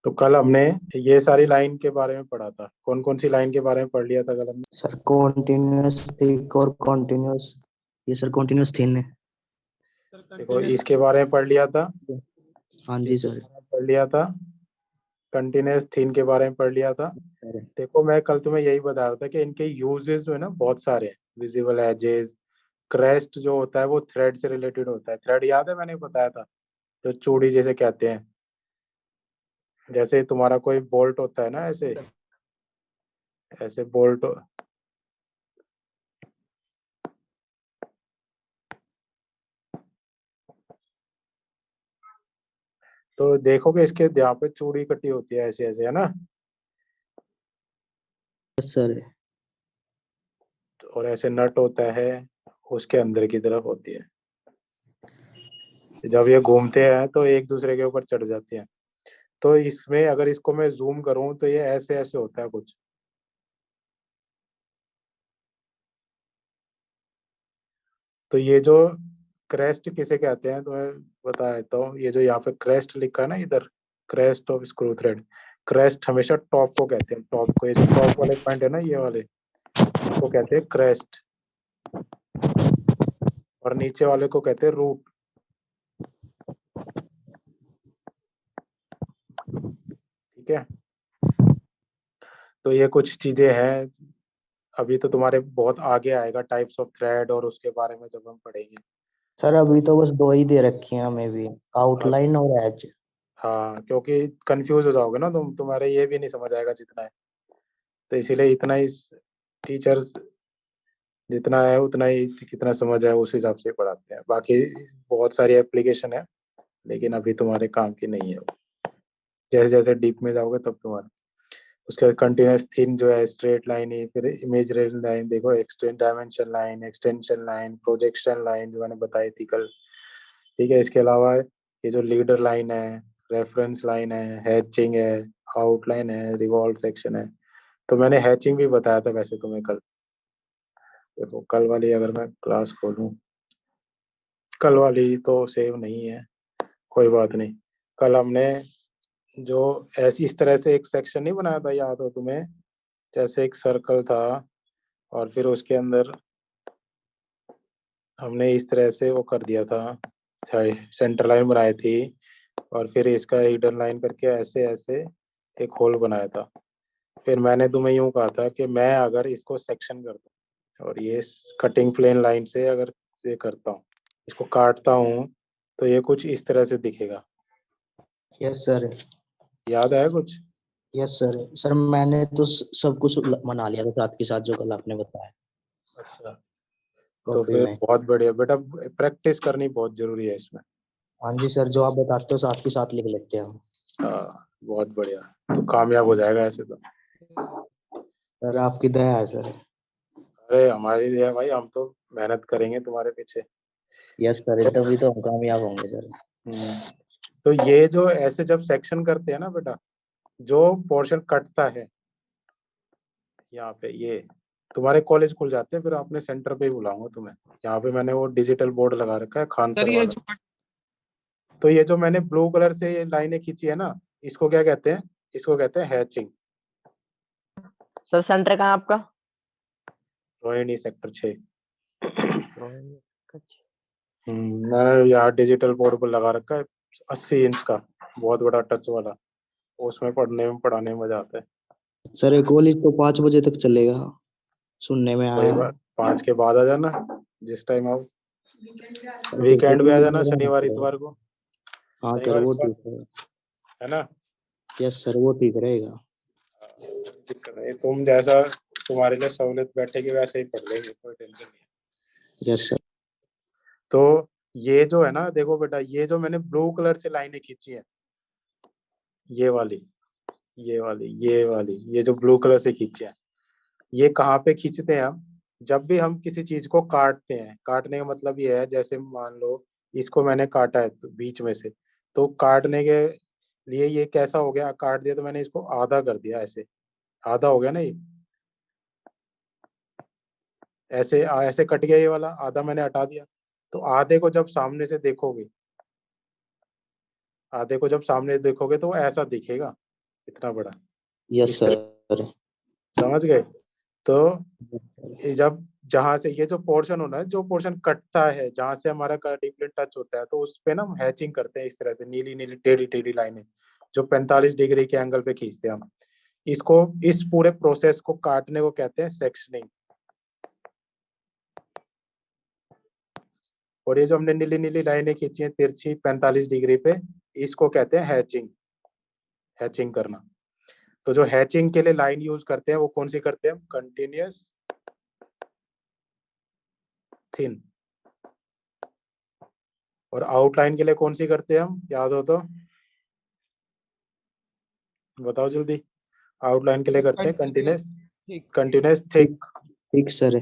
तो कल हमने ये सारी लाइन के बारे में पढ़ा था। कौन कौन सी लाइन के बारे में पढ़ लिया था कल हमने? सर कॉन्टिन्यूअस थिक और कॉन्टिन्यूअस, ये सर कॉन्टिन्यूअस थिन है। देखो इसके बारे में पढ़ लिया था, हाँ जी इसके सर। बारे में पढ़ लिया था, कंटिन्यूअस थिन के बारे में पढ़ लिया था। सर देखो मैं कल तुम्हें यही बता रहा था कि इनके यूजेस जो है ना बहुत सारे हैं। विजिबल एजेस, क्रेस्ट जो होता है वो थ्रेड से रिलेटेड होता है। थ्रेड याद है मैंने बताया था, जो चूड़ी जैसे कहते हैं। जैसे तुम्हारा कोई बोल्ट होता है ना, ऐसे ऐसे बोल्ट। तो देखोगे इसके यहाँ पे चूड़ी कटी होती है ऐसे ऐसे, है ना। सर और ऐसे नट होता है, उसके अंदर की तरफ होती है। जब ये घूमते हैं तो एक दूसरे के ऊपर चढ़ जाते हैं। तो इसमें अगर इसको मैं जूम करूं तो ये ऐसे ऐसे होता है कुछ। तो ये जो क्रेस्ट किसे कहते हैं तो मैं बता देता हूँ। ये जो यहाँ पे क्रेस्ट लिखा है ना इधर, crest of screw thread, crest हमेशा टॉप को कहते हैं। टॉप को, ये जो टॉप वाले पॉइंट है ना ये वाले, इसको कहते हैं क्रेस्ट। और नीचे वाले को कहते हैं रूट। ठीक है। तो ये कुछ चीजें हैं। अभी तो तुम्हारे बहुत आगे आएगा टाइप्स ऑफ थ्रेड, और उसके बारे में जब हम पढ़ेंगे। सर अभी तो बस दो ही दे रखी हैं हमें भी, अब आउटलाइन और एज। हाँ, क्योंकि कंफ्यूज हो जाओगे ना तुम, तुम्हारे ये भी नहीं समझ आएगा जितना है। तो इसीलिए इतना ही टीचर्स जितना है उतना ही, कितना समझ है उस हिसाब से पढ़ाते हैं। बाकी बहुत सारी एप्लीकेशन है, लेकिन अभी तुम्हारे काम की नहीं है वो। जैसे जैसे डीप में जाओगे तब तुम्हारा। उसके बाद कंटिन्यूस थिन जो है स्ट्रेट लाइन ही, फिर इमेजनरी लाइन देखो, extend dimension line, extension line, projection line जो मैंने बताई थी कल। ठीक है। इसके अलावा ये जो लीडर लाइन है, रेफरेंस लाइन है, हैचिंग है, आउटलाइन है, रिवॉल्व सेक्शन है। तो मैंने हैचिंग भी बताया था वैसे तुम्हें कल। देखो कल वाली अगर मैं क्लास खोलूं, कल वाली तो सेव नहीं है, कोई बात नहीं। कल हमने जो ऐसी इस तरह से एक सेक्शन नहीं बनाया था, याद हो तुम्हें? जैसे एक सर्कल था, और फिर उसके अंदर हमने इस तरह से वो कर दिया था, सेंटर लाइन बनाई थी, और फिर इसका हिडन लाइन करके ऐसे ऐसे एक होल बनाया था। फिर मैंने तुम्हें यूं कहा था कि मैं अगर इसको सेक्शन करता हूँ और ये कटिंग प्लेन लाइन से अगर ये करता हूँ, इसको काटता हूँ, तो ये कुछ इस तरह से दिखेगा। Yes sir. याद आया कुछ? Yes sir. सर मैंने तो सब कुछ बना लिया था साथ के साथ जो कल आपने बताया अच्छा। तो कॉपी फिर में। बहुत बढ़िया बेटा, प्रैक्टिस करनी बहुत जरूरी है इसमें। हाँ जी सर, जो आप बताते हो साथ के साथ लिख लेते हैं हम। हाँ बहुत बढ़िया, तो कामयाब हो जाएगा ऐसे तो। सर आपकी दया है सर। अरे हमारी ये भाई, हम तो मेहनत करेंगे तुम्हारे पीछे। यस सर, तो, तभी तो हम कामयाब होंगे सर। तो ये जो ऐसे जब सेक्शन करते हैं ना बेटा, जो पोर्शन कटता है यहाँ पे, ये तुम्हारे कॉलेज खुल जाते हैं, फिर अपने सेंटर पे ही बुलाऊंगा तुम्हें। यहाँ पे मैंने वो डिजिटल बोर्ड लगा रखा है खान सर वाला। तो ये जो मैंने ब्लू कलर से ये लाइनें खींची है ना, इसको क्या कहते हैं? इसको कहते हैं हैचिंग। सर सेंटर कहाँ है आपका? रोहिणी सेक्टर 6। अच्छा। मैंने यहाँ डिजिटल बोर्ड पर लगा रखा है, 80 इंच का, बहुत बड़ा टच वाला। उसमें पढ़ने में पढ़ाने में मजा आता है। सर ये कॉलेज तो 5 बजे तक चलेगा, सुनने में कोई आया है। बात, 5 के बाद आ जाना जिस टाइम आओ। सर फिर तो वीकेंड पे आ कॉलेज जाना, में रहना शनिवार पड़ेगा। इतवार को। हाँ सर शनिवार वो इतवार, ठीक है। है ना। यस सर वो ठीक रहेगा। दिक्कत नहीं, तुम जैसा तुम्हारे लिए सहूलियत बैठेगी वैसे ही पढ़ लेंगे, कोई टेंशन नहीं। Yes sir. तो ये जो है ना, देखो बेटा, ये जो मैंने ब्लू कलर से लाइनें खींची है, ये वाली, ये वाली, ये वाली, ये जो ब्लू कलर से खींची है, ये कहाँ पे खींचते हैं हम? जब भी हम किसी चीज को काटते हैं, काटने का मतलब ये है, जैसे मान लो इसको मैंने काटा है तो बीच में से, तो काटने के लिए ये कैसा हो गया, काट दिया तो मैंने इसको आधा कर दिया, ऐसे आधा हो गया ना ये। ऐसे ऐसे कट गया ये वाला, आधा मैंने हटा दिया। तो आधे को जब सामने से देखोगे, आधे को जब सामने देखोगे तो वो ऐसा दिखेगा। इतना बड़ा, यस इस सर। समझ गए? तो ये जब जहां से ये जो पोर्शन होना है, जो पोर्शन कटता है, जहां से हमारा कार्टिकुलेट टच होता है, तो उस पे ना हम हैचिंग करते हैं इस तरह से, नीली नीली टेढ़ी टेढ़ी लाइनें जो 45 डिग्री के एंगल पे खींचते हैं हम। इसको, इस पूरे प्रोसेस को काटने को कहते हैं सेक्शनिंग। और ये जो हमने नीली नीली लाइनें खींची हैं तिरछी 45 डिग्री पे, इसको कहते हैं हैचिंग, हैचिंग करना। तो जो हैचिंग के लिए लाइन यूज करते हैं वो कौन सी करते हैं? Continuous thin. और आउटलाइन के लिए कौन सी करते हैं हम, याद हो तो बताओ जल्दी। आउटलाइन के लिए करते हैं कंटिन्यूअस, कंटिन्यूअस थिक। ठीक सर।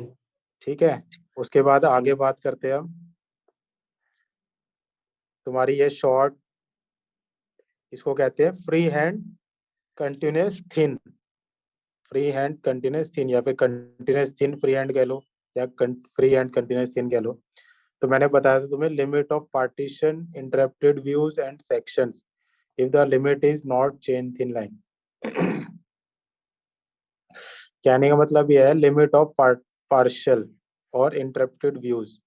ठीक है, उसके बाद आगे बात करते हैं हम। तुम्हारी ये शॉर्ट, इसको कहते हैं free hand continuous thin. Free hand continuous thin, या फिर कंटिन्यूअस थिन फ्री हैंड कह लो, या फ्री हैंड कंटिन्यूअस थिन कह लो। तो मैंने बताया था तुम्हें, limit of partition interrupted views and sections if the limit is not chain thin line. कहने का मतलब यह है लिमिट ऑफ पार्शियल और इंटरप्टेड व्यूज।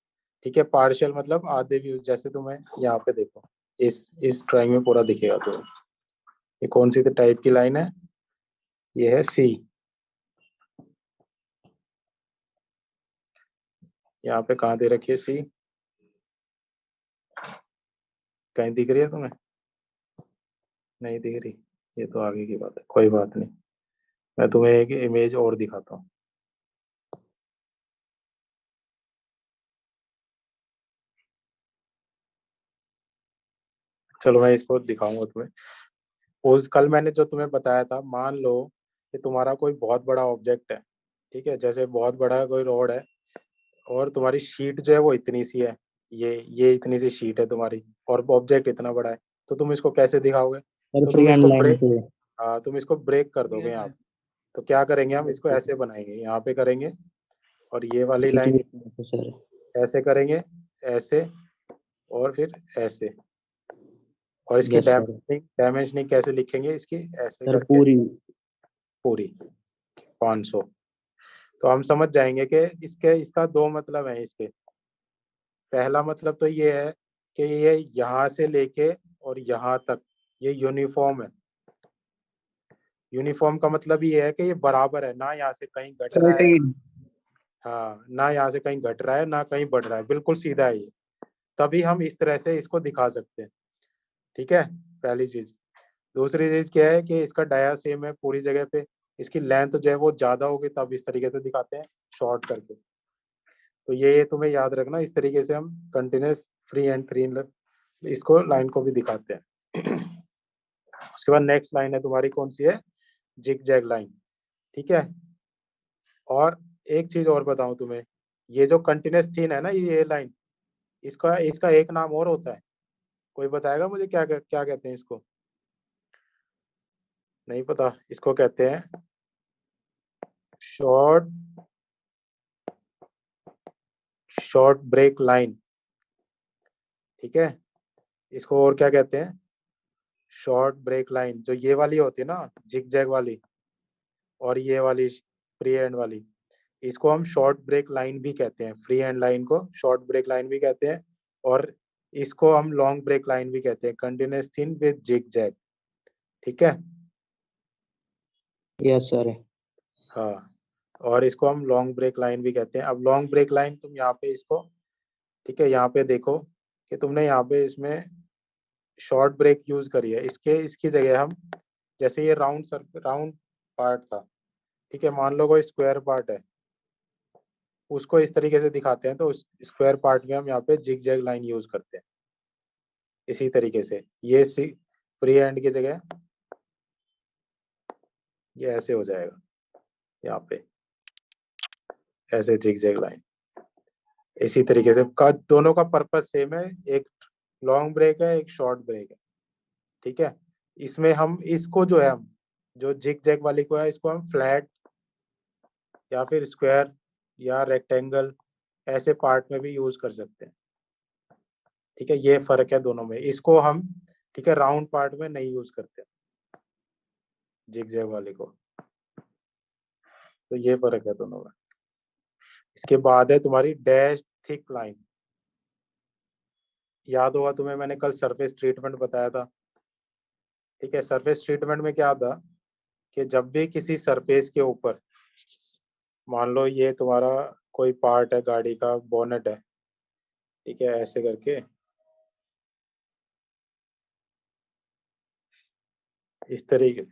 ठीक है, पार्शियल मतलब आधे व्यूज, जैसे तुम्हें यहाँ पे देखो, इस ड्राइंग में पूरा दिखेगा तुम्हें। ये कौन सी टाइप की लाइन है? ये है सी। यहाँ पे कहाँ दे रखी है सी? कहीं दिख रही है तुम्हें? नहीं दिख रही? ये तो आगे की बात है, कोई बात नहीं, मैं तुम्हें एक इमेज और दिखाता हूँ। चलो मैं इसको दिखाऊंगा तुम्हें। उस कल मैंने जो तुम्हें बताया था, मान लो कि तुम्हारा कोई बहुत बड़ा ऑब्जेक्ट है, ठीक है, जैसे बहुत बड़ा कोई रोड है, और तुम्हारी शीट जो है वो इतनी सी है, ये इतनी सी शीट है तुम्हारी, और ऑब्जेक्ट इतना बड़ा है, तो तुम इसको कैसे दिखाओगे? सर तो फ्री तुम हैंड इसको लाइन ब्रेक, से। हाँ तुम इसको ब्रेक कर दोगे यहाँ पे। तो क्या करेंगे हम, इसको ऐसे बनाएंगे, यहाँ पे करेंगे, और ये वाली लाइन सर ऐसे करेंगे, ऐसे, और फिर ऐसे। और इसकी यस सर। डायमेंशनिंग, डायमेंशनिंग कैसे लिखेंगे इसकी? ऐसे सर करके पूरी। पूरी 500। तो हम समझ जाएंगे कि इसका दो मतलब है इसके। पहला मतलब तो ये है कि ये यहाँ से लेके और यहाँ तक ये यूनिफॉर्म है। यूनिफॉर्म का मतलब ये है कि ये बराबर है, ना यहाँ से कहीं घट रहा है, सर्टेन। हाँ ना यहाँ से कहीं घट रहा है ना कहीं बढ़ रहा है, बिल्कुल सीधा है ये। तभी हम इस तरह से इसको दिखा सकते हैं। ठीक है, पहली चीज। दूसरी चीज क्या है कि इसका डाया सेम है पूरी जगह पे। इसकी लेंथ जो है वो ज्यादा होगी, तब इस तरीके से दिखाते हैं शॉर्ट करके। तो ये तुम्हें याद रखना, इस तरीके से हम कंटिन्यूस फ्री एंड थ्री इसको लाइन को भी दिखाते हैं। उसके बाद नेक्स्ट लाइन है तुम्हारी, कौन सी है? Zig zag line. ठीक है, और एक चीज और बताऊं तुम्हें, ये जो कंटिन्यूस थीन है ना, ये लाइन, इसका इसका एक नाम और होता है। कोई बताएगा मुझे क्या क्या कहते हैं इसको? नहीं पता? इसको कहते हैं शॉर्ट, शॉर्ट ब्रेक लाइन। ठीक है, इसको और क्या कहते हैं? Short break line. जो ये वाली होती है ना जिग जैग वाली, और ये वाली फ्री हैंड वाली, इसको हम शॉर्ट ब्रेक लाइन भी कहते हैं। फ्री हैंड लाइन को शॉर्ट ब्रेक लाइन भी कहते हैं, और इसको हम लॉन्ग ब्रेक लाइन भी कहते हैं, continuous thin with zigzag. ठीक है, यस सर। हाँ, और इसको हम लॉन्ग ब्रेक लाइन भी कहते हैं। अब लॉन्ग ब्रेक लाइन तुम यहाँ पे इसको, ठीक है, यहाँ पे देखो कि तुमने यहाँ पे इसमें शॉर्ट ब्रेक यूज करी है, इसकी जगह हम, जैसे ये राउंड पार्ट था, ठीक है, मान लो कोई स्क्वायर पार्ट है, उसको इस तरीके से दिखाते हैं, तो उस स्क्वायर पार्ट में हम यहाँ पे जिग जैग लाइन यूज करते हैं। इसी तरीके से ये सी फ्री हैंड की जगह ये ऐसे हो जाएगा, यहाँ पे ऐसे जिग जैग लाइन। इसी तरीके से का दोनों का पर्पस सेम है, एक लॉन्ग ब्रेक है, एक शॉर्ट ब्रेक है। ठीक है, इसमें हम इसको जो है, हम जो जिग जैग वाली को है, इसको हम फ्लैट या फिर स्क्वायर या रेक्टेंगल ऐसे पार्ट में भी यूज कर सकते हैं। ठीक है, ये फर्क है दोनों में। इसको हम, ठीक है, राउंड पार्ट में नहीं यूज करते। जिग जैग वाली को। तो ये फर्क है दोनों में। इसके बाद है तुम्हारी डैश थिक लाइन। याद होगा तुम्हें, मैंने कल सरफेस ट्रीटमेंट बताया था। ठीक है, सरफेस ट्रीटमेंट में क्या था कि जब भी किसी सरफेस के ऊपर, मान लो ये तुम्हारा कोई पार्ट है, गाड़ी का बोनेट है, ठीक है, ऐसे करके इस तरीके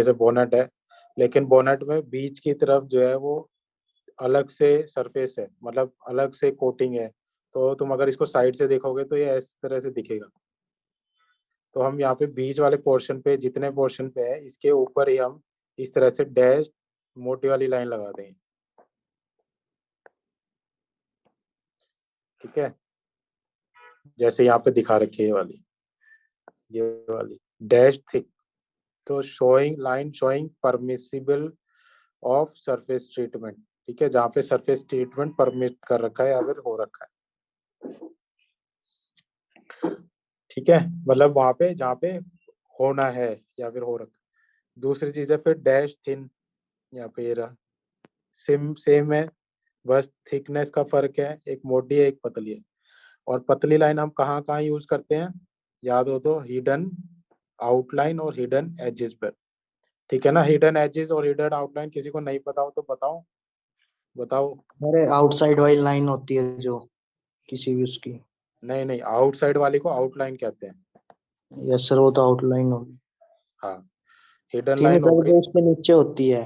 से बोनेट है, लेकिन बोनेट में बीच की तरफ जो है वो अलग से सरफेस है, मतलब अलग से कोटिंग है। तो तुम अगर इसको साइड से देखोगे तो ये इस तरह से दिखेगा। तो हम यहाँ पे बीच वाले पोर्शन पे, जितने पोर्शन पे है इसके ऊपर ही हम इस तरह से डैश मोटी वाली लाइन लगा देंगे। ठीक है, जैसे यहाँ पे दिखा रखी है ये वाली डैश थिक। तो showing line showing permissible of surface treatment. ठीक है, जहाँ पे सरफेस ट्रीटमेंट परमिट कर रखा है या फिर हो रखा है। ठीक है, मतलब वहां पे जहाँ पे होना है या फिर हो रखा है। दूसरी चीज है फिर डैश थिन, यहाँ पे ये रहा, सेम है, बस थिकनेस का फर्क है, एक मोटी है एक पतली है। और पतली लाइन हम कहाँ कहाँ यूज करते हैं, याद हो तो, हिडन आउटलाइन और हिडन एजेस पर। ठीक है ना, हिडन एजेस और हिडन आउटलाइन किसी को नहीं पता हो तो बताओ बताओ। अरे आउटसाइड वाली लाइन होती है जो किसी भी उसकी। नहीं नहीं, आउटसाइड वाली को आउटलाइन कहते हैं। यस सर, वो तो आउटलाइन होगी। हाँ, हिडन थिन लाइन हो सर गई। जो उसके नीचे होती है।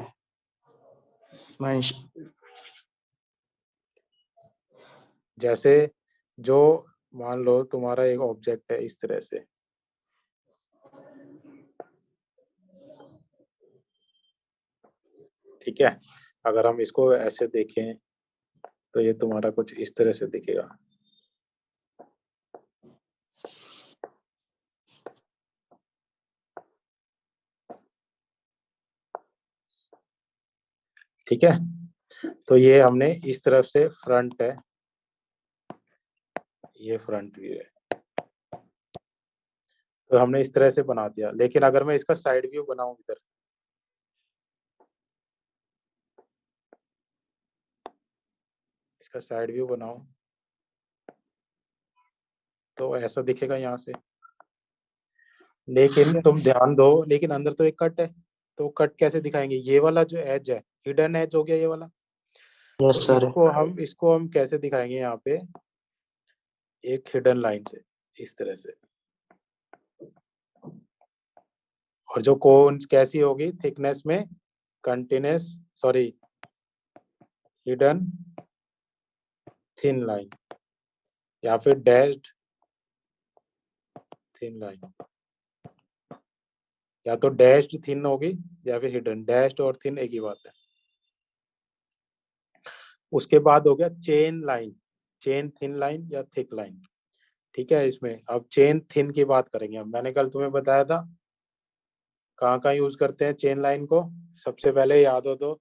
जैसे जो, मान लो तुम्हारा एक ऑब्जेक्ट है इस तरह से, ठीक है, अगर हम इसको ऐसे देखें तो ये तुम्हारा कुछ इस तरह से दिखेगा। ठीक है, तो ये हमने इस तरफ से फ्रंट है, ये फ्रंट व्यू है, तो हमने इस तरह से बना दिया। लेकिन अगर मैं इसका साइड व्यू बनाऊं इधर, इसका साइड व्यू बनाऊं तो ऐसा दिखेगा यहाँ से। लेकिन तुम ध्यान दो, लेकिन अंदर तो एक कट है, तो कट कैसे दिखाएंगे, ये वाला जो एज है हिडन एज हो गया ये वाला। यस तो सर। इसको हम कैसे दिखाएंगे यहाँ पे, एक हिडन लाइन से, इस तरह से। और जो कोन कैसी होगी थिकनेस में, continuous, sorry, hidden thin line या फिर डैश्ड थिन लाइन, या तो डैश्ड थिन होगी या फिर हिडन। डैश्ड और थिन एक ही बात है। उसके बाद हो गया chain line, chain thin line या थिक लाइन। ठीक है, इसमें अब चेन थिन की बात करेंगे। अब मैंने कल तुम्हें बताया था कहाँ कहाँ यूज करते हैं चेन लाइन को। सबसे पहले याद हो तो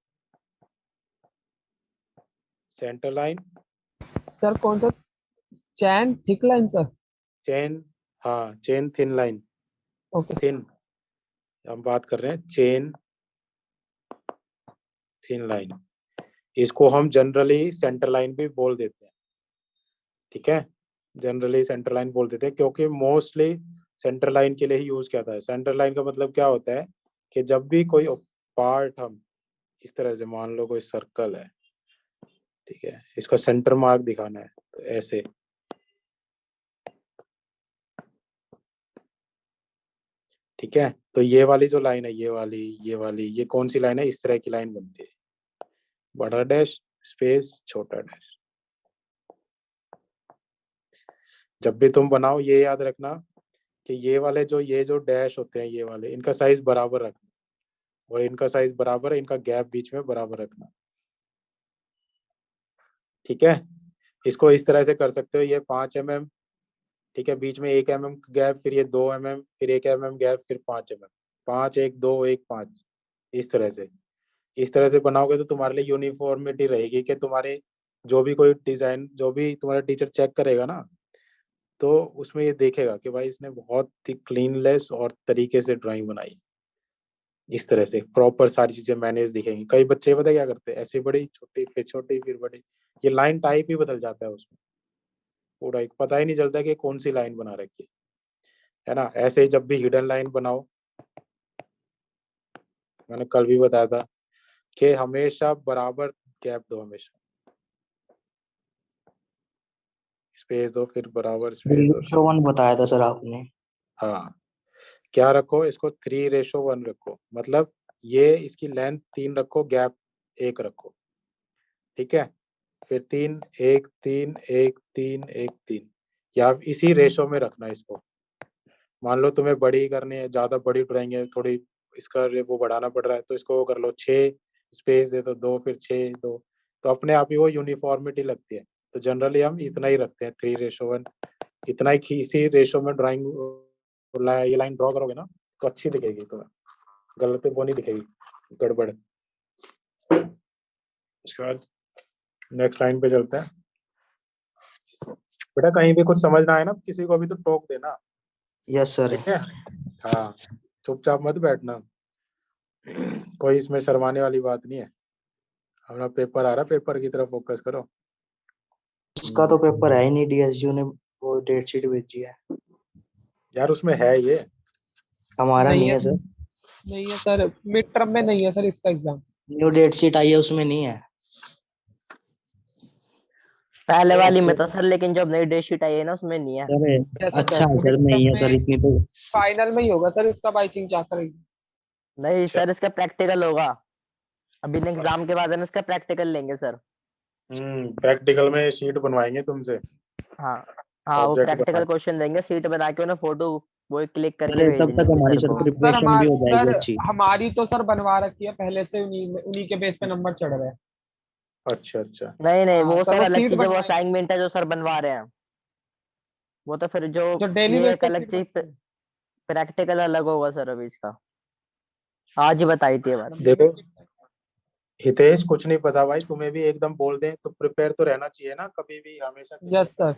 सेंटर लाइन, सर कौन सा चैन थिक लाइन सर? चेन, हाँ chain thin line, okay. Thin, हम बात कर रहे हैं चेन थिन लाइन। इसको हम जनरली सेंटर लाइन भी बोल देते हैं। ठीक है, जनरली सेंटर लाइन बोल देते हैं क्योंकि मोस्टली सेंटर लाइन के लिए ही यूज किया था। सेंटर लाइन का मतलब क्या होता है कि जब भी कोई पार्ट हम इस तरह से, मान लो कोई सर्कल है, ठीक है, इसका सेंटर मार्क दिखाना है तो ऐसे, ठीक है। तो ये वाली जो लाइन है, ये वाली ये कौन सी लाइन है, इस तरह की लाइन बनती है, बड़ा डैश स्पेस छोटा डैश। जब भी तुम बनाओ ये याद रखना कि ये जो डैश होते हैं ये वाले, इनका साइज बराबर रखना, और इनका साइज बराबर है, इनका गैप बीच में बराबर रखना। ठीक है, इसको इस तरह से कर सकते हो, ये 5 mm, ठीक है, बीच में 1 mm गैप, फिर ये 2 mm, फिर 1 mm गैप, फिर 5 mm, 5 1 2 1 5, इस तरह से बनाओगे तो तुम्हारे लिए यूनिफॉर्मिटी रहेगी कि तुम्हारे जो भी कोई डिजाइन, जो भी तुम्हारा टीचर चेक करेगा ना, तो उसमें ये देखेगा कि भाई इसने बहुत ही क्लीनलेस और तरीके से ड्राइंग बनाई। इस तरह से प्रॉपर सारी चीजें मैनेज दिखेंगी। कई बच्चे पता क्या करते हैं, ऐसे बड़ी छोटी फिर छोटी फिर बड़ी, ये लाइन टाइप ही बदल जाता है उसमें, पूरा एक पता ही नहीं चलता कि कौन सी लाइन बना रखी है ना। ऐसे ही जब भी हिडन लाइन बनाओ, मैंने कल भी बताया था कि हमेशा बराबर गैप दो, हमेशा स्पेस दो, फिर बराबर स्पेस दो। 3:1 बताया था सर आपने। हाँ, क्या रखो इसको, 3:1 रखो, मतलब ये इसकी लेंथ 3 रखो, गैप 1 रखो, ठीक है। फिर 3:1:3:1:3:1:3, या इसी रेशो में रखना इसको। मान लो तुम्हें बड़ी करनी है, ज्यादा बड़ी ड्राइंग है, थोड़ी इसका वो बढ़ाना पड़ रहा है, तो इसको वो कर लो 6 स्पेस दे दो 2, फिर 6 2, तो अपने आप ही वो यूनिफॉर्मिटी लगती है। तो जनरली हम इतना ही रखते हैं, 3:1, इतना ही, इसी रेशो में ड्राइंग ये लाइन ड्रॉ करोगे ना तो अच्छी दिखेगी तुम्हें, गलत वो नहीं दिखेगी, गड़बड़। उसके बाद नेक्स्ट लाइन पे चलते हैं। बेटा कहीं भी कुछ समझ ना आए ना, किसी को भी तो टोक देना, यस सर। ठीक है। हाँ, चुपचाप मत बैठना, कोई इसमें शर्माने वाली बात नहीं है। हमारा पेपर आ रहा है, पेपर की तरफ फोकस करो। उसका तो पेपर है ही नहीं, डीएसयू ने वो डेट शीट भेजी है। यार उसमें है ये, हमारा नहीं है सर। नहीं है सर, मिड टर्म में नहीं है सर इसका एग्जाम। न्यू डेट शीट आई है, उसमें नहीं है। पहले वाली में ओके, तो सर, लेकिन जब नई डेट शीट आई है ना उसमें नहीं है। सर जैसे अच्छा है मिड सर, टर्म नहीं है सर में इतनी तो। फाइनल में ही होगा सर इसका, बाइकिंग जा कर। नहीं अच्छा। सर, इसका प्रैक्टिकल होगा। अभी एग्जाम के बाद है ना इसका प्रैक्टिकल लेंगे सर। प्रैक्टिकल में शीट बनवाएंगे तुमसे, हाँ। हाँ, वो ऑब्जेक्ट प्रैक्टिकल बनवाएंगे। क्वेश्चन देंगे, सीट बना के उन्हें फोटो वो क्लिक करके सर तब भेजनी तक होगी हमारी सर सर को। प्रिपरेशन भी हो जाएगी सर अच्छी। हमारी तो सर बनवा रखी है पहले से, उन्हीं के बेस पे नंबर चढ़ रहे हैं। अच्छा अच्छा। नहीं नहीं, हाँ वो सर, सर वो अलग सीट चीज है, वो बनवाएंगे असाइनमेंट है जो सर बनवा रहे हैं। वो तो फिर जो जो डेली ये बेस एक पे अलग सीट चीज, प्रैक्टिकल अलग होगा सर अभी इसका। आज ही बताई थी मैडम। देखो हितेश, कुछ नहीं पता भाई, तुम्हें भी एकदम बोल दें तो प्रिपेयर तो रहना चाहिए ना कभी भी, हमेशा के लिए, यस सर,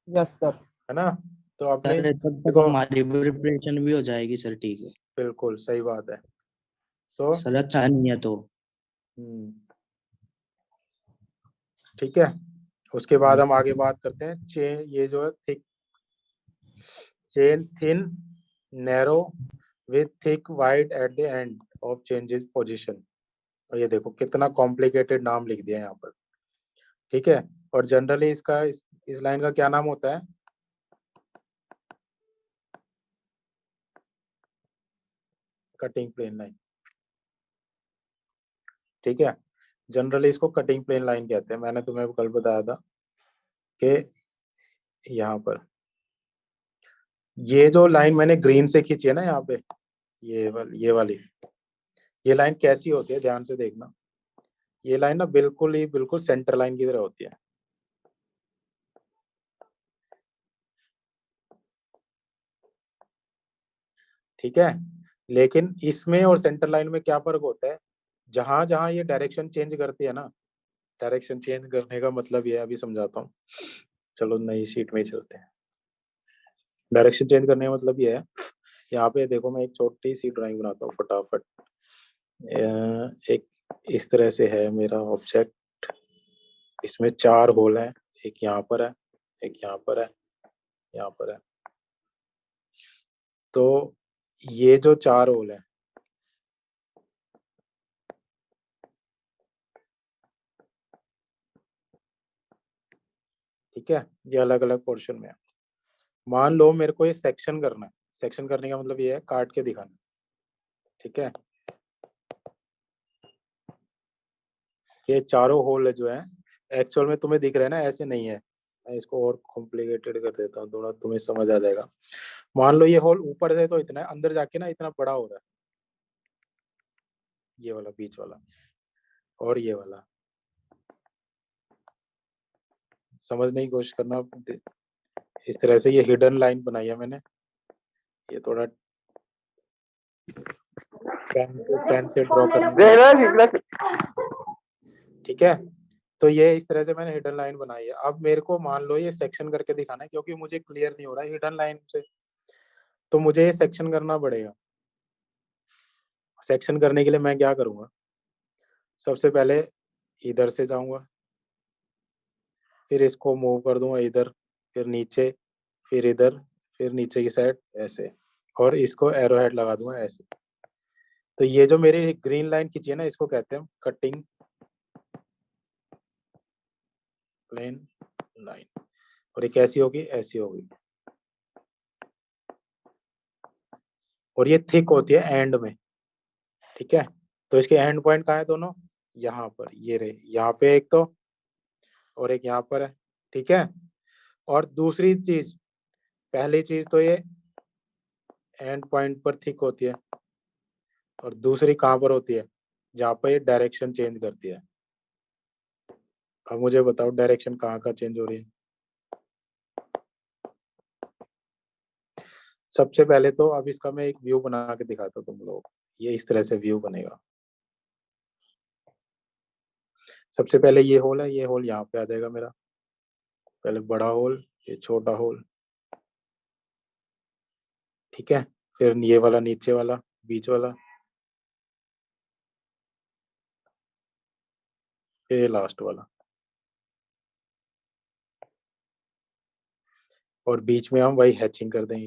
यस सर। है ना। तो अपनी सर तब तक देखो, हमारी प्रिपरेशन भी हो जाएगी सर, ठीक है। बिल्कुल सही बात है। तो सर अच्छा नहीं है तो। हम्म, ठीक है। उसके बाद हम आगे बात करते हैं चेन, ये जो है thick chain, thin narrow with thick wide at the end of changes position. और ये देखो कितना कॉम्प्लिकेटेड नाम लिख दिया यहाँ पर, ठीक है। और जनरली इसका इस लाइन का क्या नाम होता है, कटिंग प्लेन लाइन, ठीक है। जनरली इसको कटिंग प्लेन लाइन कहते हैं। मैंने तुम्हें कल बताया था कि यहाँ पर ये जो लाइन मैंने ग्रीन से खींची है ना यहाँ पे, ये वाली ये लाइन कैसी होती है, ध्यान से देखना। ये लाइन ना बिल्कुल ही बिल्कुल सेंटर लाइन की तरह होती है, ठीक है। लेकिन इसमें और सेंटर लाइन में क्या फर्क होता है, जहां जहां ये डायरेक्शन चेंज करती है ना, डायरेक्शन चेंज करने का मतलब ये है, अभी समझाता हूँ। चलो नई शीट में ही चलते हैं। डायरेक्शन चेंज करने का मतलब ये है, यहाँ पे देखो मैं एक छोटी सी ड्राइंग बनाता हूँ फटाफट। एक इस तरह से है मेरा ऑब्जेक्ट, इसमें 4 होल हैं, एक यहाँ पर है, एक यहाँ पर है, यहाँ पर है। तो ये जो 4 होल हैं, ठीक है, ये अलग अलग पोर्शन में है। मान लो मेरे को ये सेक्शन करना है, सेक्शन करने का मतलब ये है काट के दिखाना, ठीक है। ये चारों होल जो है एक्चुअल में तुम्हें दिख रहे हैं ना, ऐसे नहीं है। मैं इसको और कॉम्प्लिकेटेड कर देता हूँ थोड़ा, तुम्हें समझ आ जाएगा। मान लो ये होल ऊपर से तो इतना है, अंदर जाके ना इतना बड़ा हो रहा है, ये वाला बीच वाला और ये वाला, समझने की कोशिश करना। इस तरह से ये हिडन लाइन बनाई है मैंने, ये थोड़ा पेन से ड्रॉ करना, ठीक है। तो ये इस तरह से मैंने हिडन लाइन बनाई है। अब मेरे को मान लो ये सेक्शन करके दिखाना है, क्योंकि मुझे क्लियर नहीं हो रहा है हिडन लाइन से, तो मुझे ये सेक्शन करना पड़ेगा। सेक्शन करने के लिए मैं क्या करूँगा, सबसे पहले इधर से जाऊँगा, फिर इसको मूव कर दूंगा इधर, फिर नीचे, फिर इधर, फिर नीचे की साइड ऐसे, और इसको एरो हेड लगा दूंगा ऐसे। तो ये जो मेरी ग्रीन लाइन खींची है ना, इसको कहते हैं कटिंग प्लेन लाइन, और ये कैसी होगी, ऐसी होगी, और ये थिक होती है एंड में। ठीक है, तो इसके एंड पॉइंट कहाँ है दोनों, यहाँ पर, ये रहे, यहाँ पे एक तो, और एक यहाँ पर है। ठीक है, और दूसरी चीज, पहली चीज तो ये एंड पॉइंट पर थिक होती है, और दूसरी कहाँ पर होती है, जहाँ पर ये डायरेक्शन चेंज करती है। अब मुझे बताओ डायरेक्शन कहाँ का चेंज हो रही है। सबसे पहले तो अब इसका मैं एक व्यू बना के दिखाता हूँ तुम लोग, ये इस तरह से व्यू बनेगा। सबसे पहले ये होल है, ये होल यहाँ पे आ जाएगा मेरा, पहले बड़ा होल, ये छोटा होल। ठीक है, फिर ये वाला नीचे वाला, बीच वाला, फिर ये लास्ट वाला, और बीच में हम वही हैचिंग कर देंगे।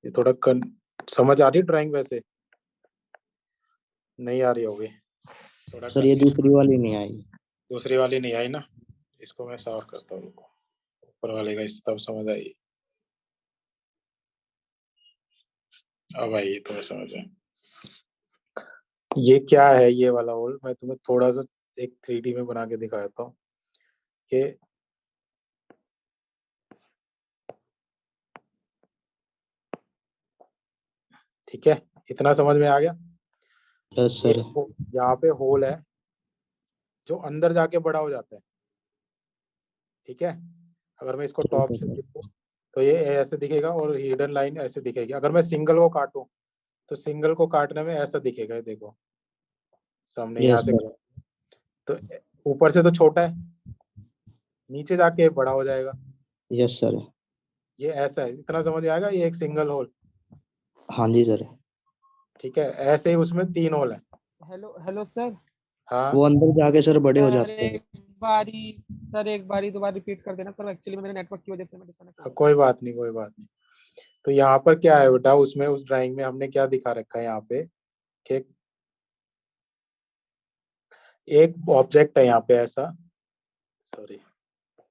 ये थोड़ा समझ आ रही ड्राइंग, वैसे नहीं आ रही होगी थोड़ा सर ये दूसरी वाली नहीं आई। दूसरी वाली नहीं आई ना, इसको मैं साफ करता हूँ, ऊपर वाले का इस तब समझ आई। अब आई तो समझ आए। ये क्या है, ये वाला होल मैं तुम्हें थोड़ा सा एक 3D में बना के दिखाता हूँ कि ठीक है, इतना समझ में आ गया। यस ये सर। यहाँ पे होल है जो अंदर जाके बड़ा हो जाता है। ठीक है, अगर मैं इसको टॉप से देखूं तो ये ऐसे दिखेगा, और हिडन लाइन ऐसे दिखेगी। अगर मैं सिंगल को काटूं तो सिंगल को काटने में ऐसा दिखेगा, ये देखो सामने यहाँ यस से। सर। तो ऊपर से तो छोटा है, नीचे जाके बड़ा हो जाएगा। Yes sir. ये ऐसा है, इतना समझ में आएगा, ये एक सिंगल होल। हाँ जी सर। ठीक है, ऐसे ही उसमें 3 होल है। Hello hello sir. हाँ, वो अंदर जाके सर बड़े हो सर जाते हैं। एक बारी दोबारा रिपीट कर देना सर, एक्चुअली मेरे नेटवर्क की वजह से मैं डिस्कनेक्ट हो गया। कोई बात नहीं, कोई बात नहीं। तो यहाँ पर क्या है बेटा, उसमें उस ड्राइंग में हमने क्या दिखा रखा है यहाँ पे कि एक ऑब्जेक्ट है यहाँ पे ऐसा, सॉरी,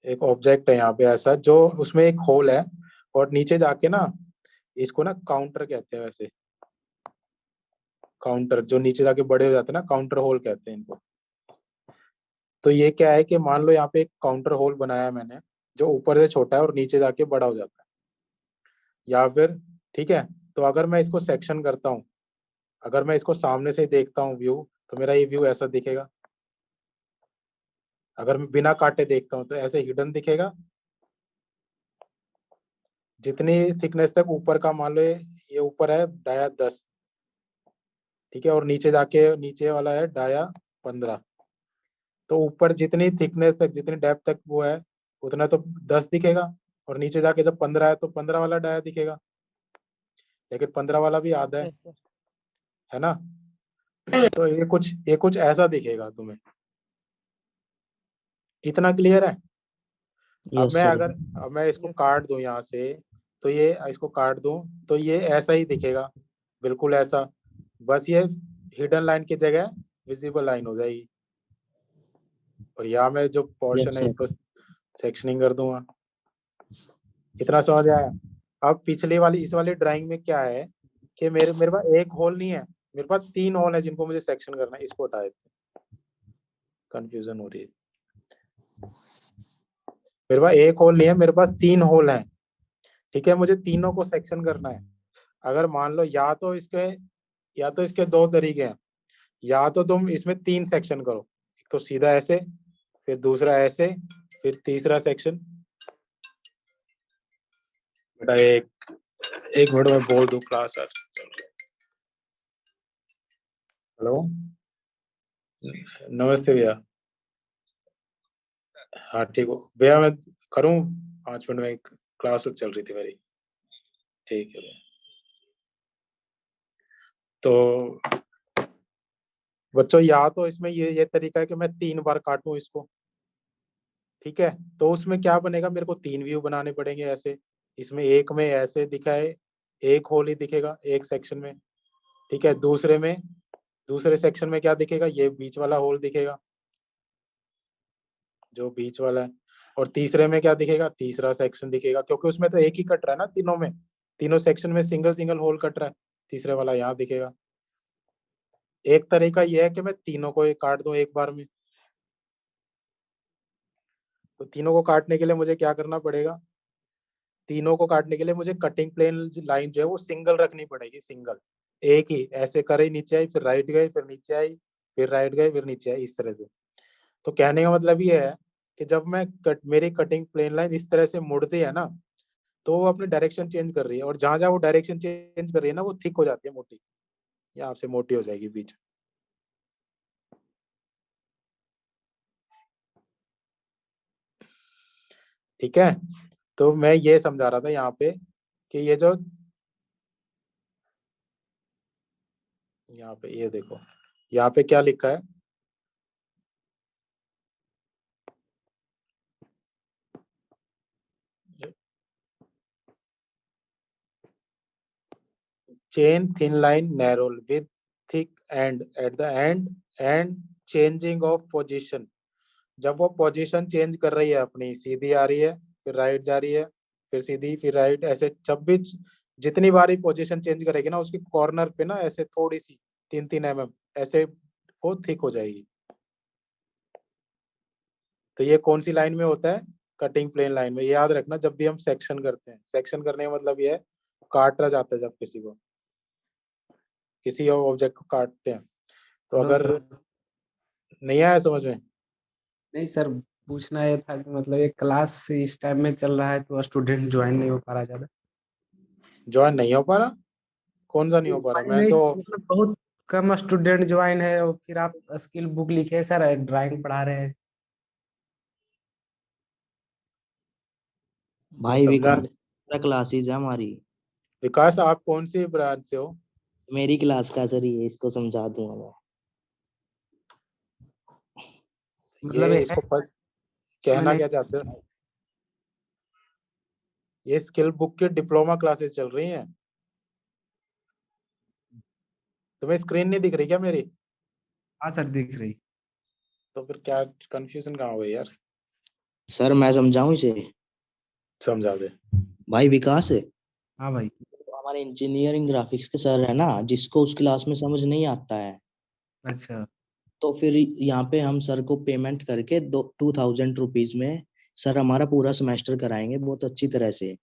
एक ऑब्जेक्ट है यहाँ पे ऐसा जो उसमें एक होल है, और नीचे जाके ना, इसको ना काउंटर कहते हैं वैसे, काउंटर जो नीचे जाके बड़े हो जाते हैं ना, काउंटर होल कहते हैं इनको। तो ये क्या है कि मान लो यहाँ पे एक काउंटर होल बनाया है मैंने, जो ऊपर से छोटा है और नीचे जाके बड़ा हो जाता है, या फिर ठीक है। तो अगर मैं इसको सेक्शन करता हूँ, अगर मैं इसको सामने से देखता हूँ व्यू, तो मेरा ये व्यू ऐसा दिखेगा। अगर मैं बिना काटे देखता हूँ तो ऐसे हिडन दिखेगा। जितनी थिकनेस तक ऊपर का, मान लो ये ऊपर है डाया 10, ठीक है, और नीचे जाके नीचे वाला है डाया 15। तो ऊपर जितनी थिकनेस तक, जितनी डेप्थ तक वो है, उतना तो 10 दिखेगा, और नीचे जाके जब 15 है तो 15 वाला डाया दिखेगा, लेकिन 15 वाला भी आधा यस सर। है ना। तो ये कुछ ऐसा दिखेगा तुम्हें। इतना क्लियर है। अब यस मैं सर। अगर अब मैं इसको यस काट दूं यहाँ से, तो ये इसको काट दूं तो ये ऐसा ही दिखेगा, बिल्कुल ऐसा। बस ये हिडन लाइन की जगह विजिबल लाइन हो जाएगी, और यहाँ में जो पोर्शन यस है सर। इसको सेक्शनिंग कर दूंगा। इतना समझ आया। अब पिछली वाली, इस वाली ड्राइंग में क्या है कि मेरे मेरे पास एक होल नहीं है, मेरे पास 3 होल है जिनको मुझे सेक्शन करना है। इसको हटा देते, कंफ्यूजन हो रही है। मेरे पास एक होल नहीं है, मेरे पास 3 होल हैं। ठीक है, मुझे तीनों को सेक्शन करना है। अगर मान लो, या तो इसके 2 तरीके हैं, या तो तुम इसमें 3 सेक्शन करो, एक तो सीधा ऐसे, फिर दूसरा ऐसे, फिर तीसरा सेक्शन। बेटा एक एक मिनट में बोल दूं क्लास आज। हेलो, नमस्ते भैया। हाँ ठीक हो भैया, मैं करूँ 5 मिनट में, एक क्लास चल रही थी मेरी। ठीक है भैया। तो बच्चों, या तो इसमें ये तरीका है कि मैं 3 बार काटूं इसको, ठीक है। तो उसमें क्या बनेगा, मेरे को 3 व्यू बनाने पड़ेंगे ऐसे। इसमें एक में ऐसे दिखाए, एक होल ही दिखेगा एक सेक्शन में, ठीक है। दूसरे सेक्शन में क्या दिखेगा, ये बीच वाला होल दिखेगा, जो बीच वाला है। और तीसरे में क्या दिखेगा, तीसरा सेक्शन दिखेगा, क्योंकि उसमें तो एक ही कट रहा है ना तीनों में। तीनों सेक्शन में सिंगल सिंगल होल कट रहा है, तीसरे वाला यहाँ दिखेगा। एक तरीका ये है कि मैं तीनों को एक काट दूं एक बार में। तो तीनों को काटने के लिए मुझे क्या करना पड़ेगा, तीनों को काटने के लिए मुझे कटिंग प्लेन लाइन जो है वो सिंगल रखनी पड़ेगी, सिंगल। एक ही ऐसे करे, नीचे आई, फिर राइट गए, फिर नीचे आई, फिर राइट गए, फिर नीचे आई, इस तरह से। तो कहने का मतलब ये है कि जब मेरी कटिंग प्लेन लाइन इस तरह से मुड़ती है ना, तो वो अपनी डायरेक्शन चेंज कर रही है, और जहां जहां वो डायरेक्शन चेंज कर रही है ना, वो थिक हो जाती है, मोटी। यहाँ से मोटी हो जाएगी बीच। ठीक है। तो मैं ये समझा रहा था यहाँ पे कि ये जो यहाँ पे ये देखो, यहाँ पे क्या लिखा है, chain thin line narrow with thick and at the end and changing of position. जब वो पोजीशन चेंज कर रही है अपनी, सीधी आ रही है, फिर राइट जा रही है, फिर सीधी, फिर राइट, ऐसे जब भी जितनी बार पोजीशन चेंज करेगी ना, उसकी कॉर्नर पे ना ऐसे थोड़ी सी 3-3 mm ऐसे वो थिक हो जाएगी। तो ये कौन सी लाइन में होता है, कटिंग प्लेन लाइन में। ये याद रखना, जब भी हम सेक्शन करते हैं, सेक्शन करने का मतलब ये है काटा जाता है, जब किसी ऑब्जेक्ट को काटते हैं। तो हेलो अगर सर। नहीं आया समझ में, नहीं सर, पूछना ये था कि मतलब ये क्लास इस टाइम में चल रहा है तो स्टूडेंट ज्वाइन नहीं हो पा रहा ज़्यादा। ज्वाइन नहीं हो पा रहा, कौन सा नहीं हो पा रहा, मैं नहीं तो। मतलब बहुत कम स्टूडेंट ज्वाइन है और फिर आप स्किल बुक लिखे सर, ड्राइंग पढ़ा रहे हैं। भाई समझा विकास नहीं। क्लासेज है हमारी। विकास, आप कौन सी ब्रांच से हो। मेरी क्लास का सर, ये इसको समझा दूंगा मैं। ये मतलब ये है, इसको कहना मैंने क्या चाहते हो, ये स्किल बुक की डिप्लोमा क्लासेस चल रही हैं। तुम्हें स्क्रीन नहीं दिख रही क्या मेरी। हाँ सर दिख रही। तो फिर क्या कंफ्यूजन कहाँ हो गई यार, सर मैं समझाऊं इसे। समझा दे। भाई विकास है, हाँ भाई। तो हमारे इंजीनियरिंग ग्राफिक्स के सर है ना, जिसको उस क्लास में समझ नहीं आता है, अच्छा। तो फिर यहाँ पे हम सर को पेमेंट करके 2,000 रुपीज में सर हमारा पूरा सेमेस्टर कराएंगे बहुत अच्छी तरह से।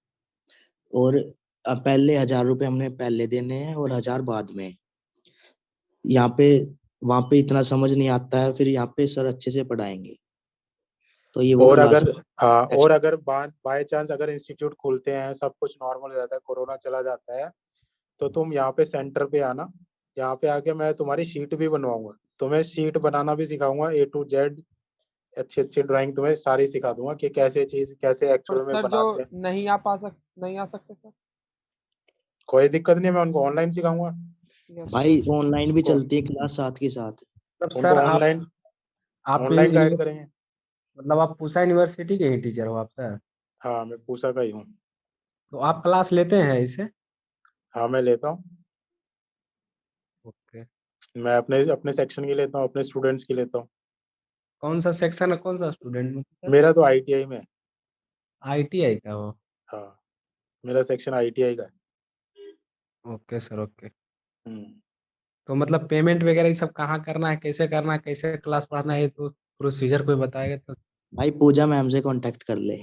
और पहले 1,000 रुपये हमने पहले देने हैं और 1,000 बाद में। यहाँ पे वहाँ पे इतना समझ नहीं आता है, फिर यहाँ पे सर अच्छे से पढ़ाएंगे। तो ये वो और क्लास। अगर, हाँ, और अगर बाय चांस अगर इंस्टीट्यूट खुलते हैं, सब कुछ नॉर्मल हो जाता है, कोरोना चला जाता है, तो तुम यहाँ पे सेंटर पे आना। यहाँ पे आके मैं तुम्हारी शीट भी बनवाऊंगा, तुम्हें शीट बनाना भी सिखाऊंगा, A to Z। अच्छी अच्छी ड्राइंग तुम्हें सारी सिखा दूंगा कि कैसे चीज कैसे और एक्चुअल में सर जो बनाते हैं। नहीं आ सकते सर। कोई दिक्कत नहीं है, मैं उनको ऑनलाइन सिखाऊंगा। Yes sir. भाई ऑनलाइन भी उनको चलती है क्लास साथ के साथ। मतलब उनको सर ऑनलाइन आप भी ऑनलाइन गाइड करेंगे। मतलब आप पूसा यूनिवर्सिटी के ही टीचर हो आप सर? हाँ, मैं पूसा का ही हूँ। तो आप क्लास लेते हैं इससे? हाँ, मैं लेता हूँ। ओके। मैं अपने अपने सेक्शन की लेता हूँ, अपने स्टूडेंट्स की लेता हूँ। कौन सा सेक्शन है, कौन सा स्टूडेंट में सर? मेरा तो ITI में है। ITI का हो? हाँ, मेरा सेक्शन ITI का है। Okay sir okay. हम्म। तो मतलब पेमेंट वगैरह ये सब कहाँ करना है, कैसे करना है, कैसे क्लास पढ़ाना है, ये तो प्रोसीजर कोई बताएगा तो। भाई पूजा मैम से कांटेक्ट कर ले।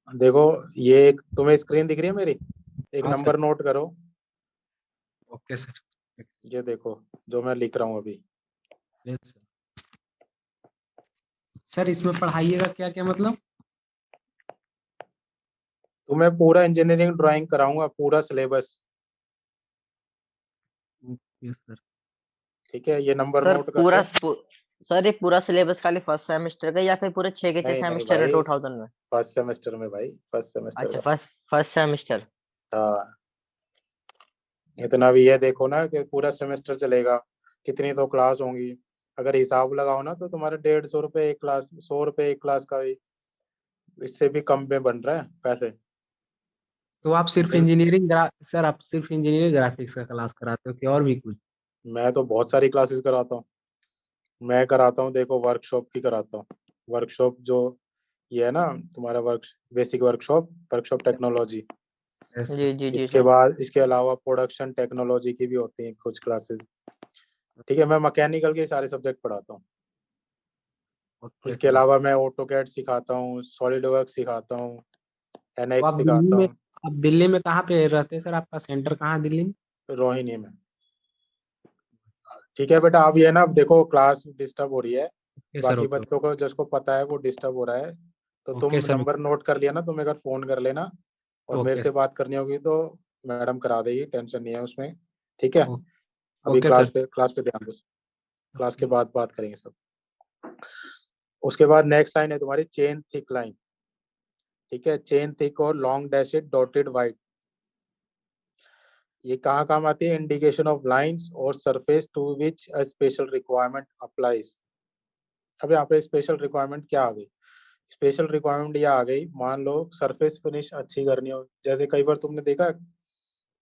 देखो, ये एक तुम्हें स्क्रीन दिख रही है मेरी, एक हाँ सर। नंबर नोट करो। Okay sir. ये देखो, जो मैं लिख रहा हूँ अभी। Yes sir. सर इसमें पढ़ाइएगा क्या क्या मतलब? तुम्हें पूरा इंजीनियरिंग ड्राइंग कराऊंगा, पूरा सिलेबस। Yes sir. ठीक है, ये नंबर सर नोट कर पूरा लो। सर ये पूरा सिलेबस खाली फर्स्ट सेमेस्टर का या फिर पूरे 6 के 6 नहीं नहीं सेमेस्टर है भाई, 2000 में? फर्स्ट सेमेस्टर में भाई, फर्स्ट सेमेस्टर अच्छा, का। First semester. हाँ, इतना भी ये देखो ना कि पूरा सेमेस्टर चलेगा, कितनी तो क्लास होंगी। अगर हिसाब लगाओ ना तो तुम्हारे 150 रुपये एक क्लास, 100 रुपये एक क्लास का भी, इससे भी कम में बन रहा है पैसे। तो आप सिर्फ फिर सर आप सिर्फ इंजीनियरिंग ग्राफिक्स का क्लास कराते हो कि और भी कुछ? मैं तो बहुत सारी क्लासेस कराता हूँ। मैं कराता हूँ, देखो वर्कशॉप की कराता हूँ। वर्कशॉप जो ये है ना तुम्हारा basic workshop, workshop technology. Yes sir. जी जी जी इसके सर। बाद इसके अलावा प्रोडक्शन टेक्नोलॉजी की भी होती है कुछ क्लासेस। ठीक है, मैं मैकेनिकल के सारे सब्जेक्ट पढ़ाता हूँ। ओके इसके सर। अलावा मैं ऑटोकैड सिखाता हूँ, सॉलिड वर्क सिखाता हूँ, तो एनएक्स सिखाता हूँ। आप दिल्ली में कहाँ पे रहते हैं सर? आपका सेंटर कहाँ है दिल्ली में? रोहिणी में। ठीक है बेटा, अब ये ना, अब देखो क्लास डिस्टर्ब हो रही है, ओके सर। बाकी ओके। बच्चों को जिसको पता है वो डिस्टर्ब हो रहा है। तो ओके तुम सर। नंबर नोट कर लिया ना, तुम एक बार फोन कर लेना, और मेरे ओके से सर। बात करनी होगी तो मैडम करा देगी, टेंशन नहीं है उसमें। ठीक है, अभी ओके सर। क्लास पे ध्यान दो, क्लास के बाद बात करेंगे सब। उसके बाद नेक्स्ट लाइन है तुम्हारी चेन थिक लाइन। ठीक है, चेन थिक और लॉन्ग डैशेड डॉटेड वाइट, ये कहाँ काम आती है? इंडिकेशन ऑफ लाइंस और surface to which a special requirement applies. अब यहाँ पे स्पेशल रिक्वायरमेंट क्या आ गई? स्पेशल रिक्वायरमेंट ये आ गई, मान लो सरफेस फिनिश अच्छी करनी हो, जैसे कई बार तुमने देखा,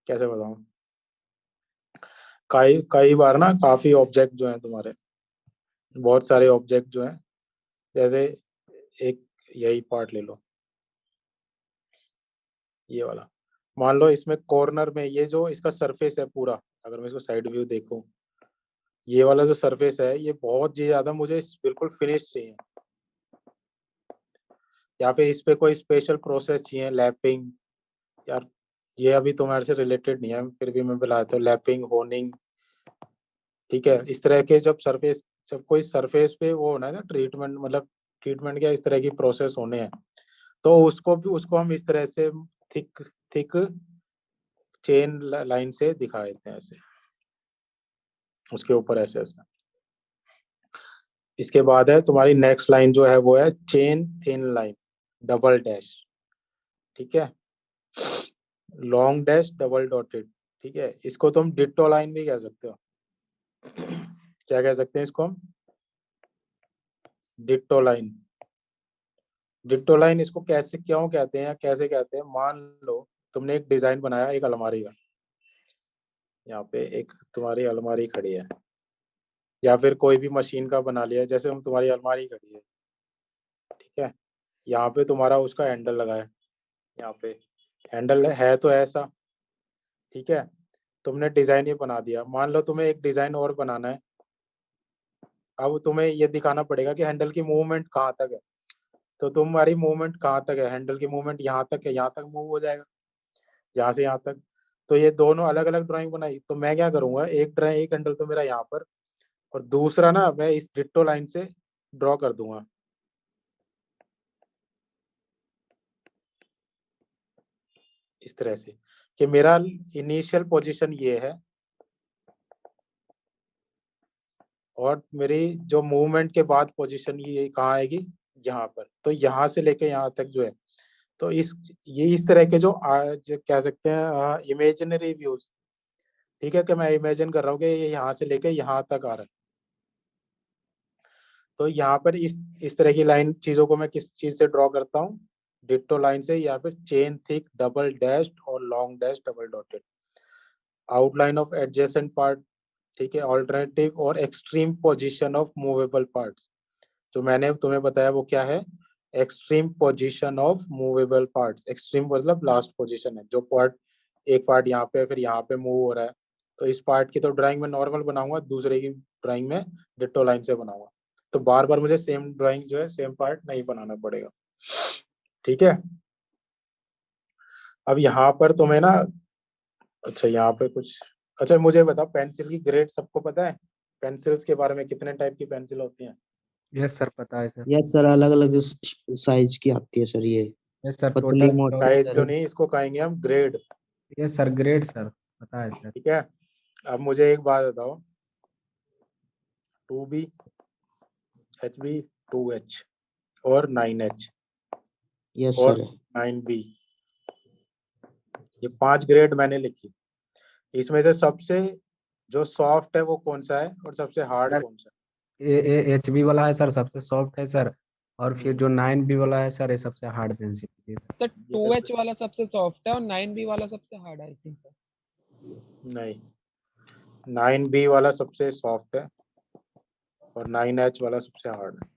कैसे बताऊं, कई कई बार ना काफी ऑब्जेक्ट जो हैं तुम्हारे, बहुत सारे ऑब्जेक्ट जो हैं, जैसे एक यही पार्ट ले लो, ये वाला, मान लो इसमें कॉर्नर में ये जो इसका सरफेस है पूरा, अगर मैं इसको साइड व्यू देखूं, ये वाला जो सरफेस है ये बहुत ही ज्यादा मुझे बिल्कुल फिनिश चाहिए, या फिर इस पे कोई स्पेशल प्रोसेस चाहिए, लैपिंग। यार ये अभी तुम्हारे से रिलेटेड नहीं है, फिर भी मैं बुलाता हूँ, लैपिंग, होनिंग। ठीक है, इस तरह के जब कोई सरफेस पे वो होना है ना ट्रीटमेंट, मतलब ट्रीटमेंट क्या, इस तरह की प्रोसेस होने हैं, तो उसको हम इस तरह से थिक थिक चेन लाइन से दिखा देते हैं ऐसे, उसके ऊपर ऐसे ऐसे। इसके बाद है तुम्हारी नेक्स्ट लाइन जो है वो है chain thin line double dash. ठीक है, लॉन्ग डैश डबल डॉटेड। ठीक है, इसको तुम डिट्टो लाइन भी कह सकते हो। क्या कह सकते हैं इसको हम? Ditto line. डिट्टो लाइन इसको कैसे क्यों कहते हैं या कैसे कहते हैं, मान लो तुमने एक डिजाइन बनाया एक अलमारी का, यहाँ पे एक तुम्हारी अलमारी खड़ी है, या फिर कोई भी मशीन का बना लिया, जैसे हम तुम्हारी अलमारी खड़ी है। ठीक है, यहाँ पे तुम्हारा उसका हैंडल लगा है, यहाँ पे हैंडल है तो ऐसा। ठीक है, तुमने डिजाइन ये बना दिया, मान लो तुम्हें एक डिजाइन और बनाना है, अब तुम्हें ये दिखाना पड़ेगा कि हैंडल की मूवमेंट कहाँ तक है। तो तुम्हारी मूवमेंट कहाँ तक है, हैंडल की मूवमेंट यहाँ तक है, यहाँ तक मूव हो जाएगा, यहाँ से यहाँ तक। तो ये दोनों अलग अलग ड्राइंग बनाई, तो मैं क्या करूंगा, एक हैंडल तो मेरा यहाँ पर, और दूसरा ना मैं इस डिट्टो लाइन से ड्रॉ कर दूंगा, इस तरह से, कि मेरा इनिशियल पोजीशन ये है, और मेरी जो मूवमेंट के बाद पोजीशन ये कहाँ आएगी, यहाँ पर। तो यहाँ से लेके यहाँ तक जो है, तो इस तरह के जो आज कह सकते हैं इमेजिनरी व्यूज। ठीक है, कि मैं इमेजिन कर रहा हूँ कि ये यहाँ से लेके यहाँ तक आ रहा है। तो यहाँ पर इस तरह की लाइन चीजों को मैं किस चीज से ड्रॉ करता हूँ, डिट्टो लाइन से, या फिर चेन थिक डबल डैश्ड और long dash double dotted. Outline of adjacent part. ठीक है, ऑल्टरनेटिव और extreme position of movable parts, जो मैंने तुम्हें बताया वो क्या है, extreme position of movable parts. Extreme मतलब लास्ट पोजीशन है, जो पार्ट, एक पार्ट यहाँ पे फिर यहाँ पे मूव हो रहा है, तो इस पार्ट की तो ड्राइंग में नॉर्मल बनाऊंगा, दूसरे की ड्राइंग में डिट्टो लाइन से बनाऊंगा। तो बार बार मुझे सेम ड्राइंग जो है, सेम पार्ट नहीं बनाना पड़ेगा। ठीक है, अब यहाँ पर तुम्हें ना, अच्छा यहाँ पे कुछ, अच्छा मुझे बताओ, पेंसिल की ग्रेड सबको पता है? पेंसिल्स के बारे में, कितने टाइप की पेंसिल होती हैं? यस सर, पता है सर। यस सर, अलग अलग साइज की आती है सर ये, यस सर, पतली टोटल मोटी साइज क्यों दर्ज। नहीं, इसको कहेंगे हम grade. Yes sir, grade sir, पता है सर। ठीक है, अब मुझे एक बात बताओ, 2B, HB, 2H और 9H यस और सर। 9B। ये 5 ग्रेड मैंने लिखी। इसमें से सबसे जो सॉफ्ट है वो कौन सा है और सबसे हार्ड सर कौन सा HB वाला है सर सबसे सॉफ्ट है सर, और फिर है? जो 9B वाला है सर ये सबसे हार्ड पेंसिल है। सर ये 2H वाला सबसे सॉफ्ट है और 9B वाला सबसे हार्ड है आई थिंक सर। नहीं, 9B वाला सबसे सॉफ्ट है और 9H वाला सबसे हार्ड है।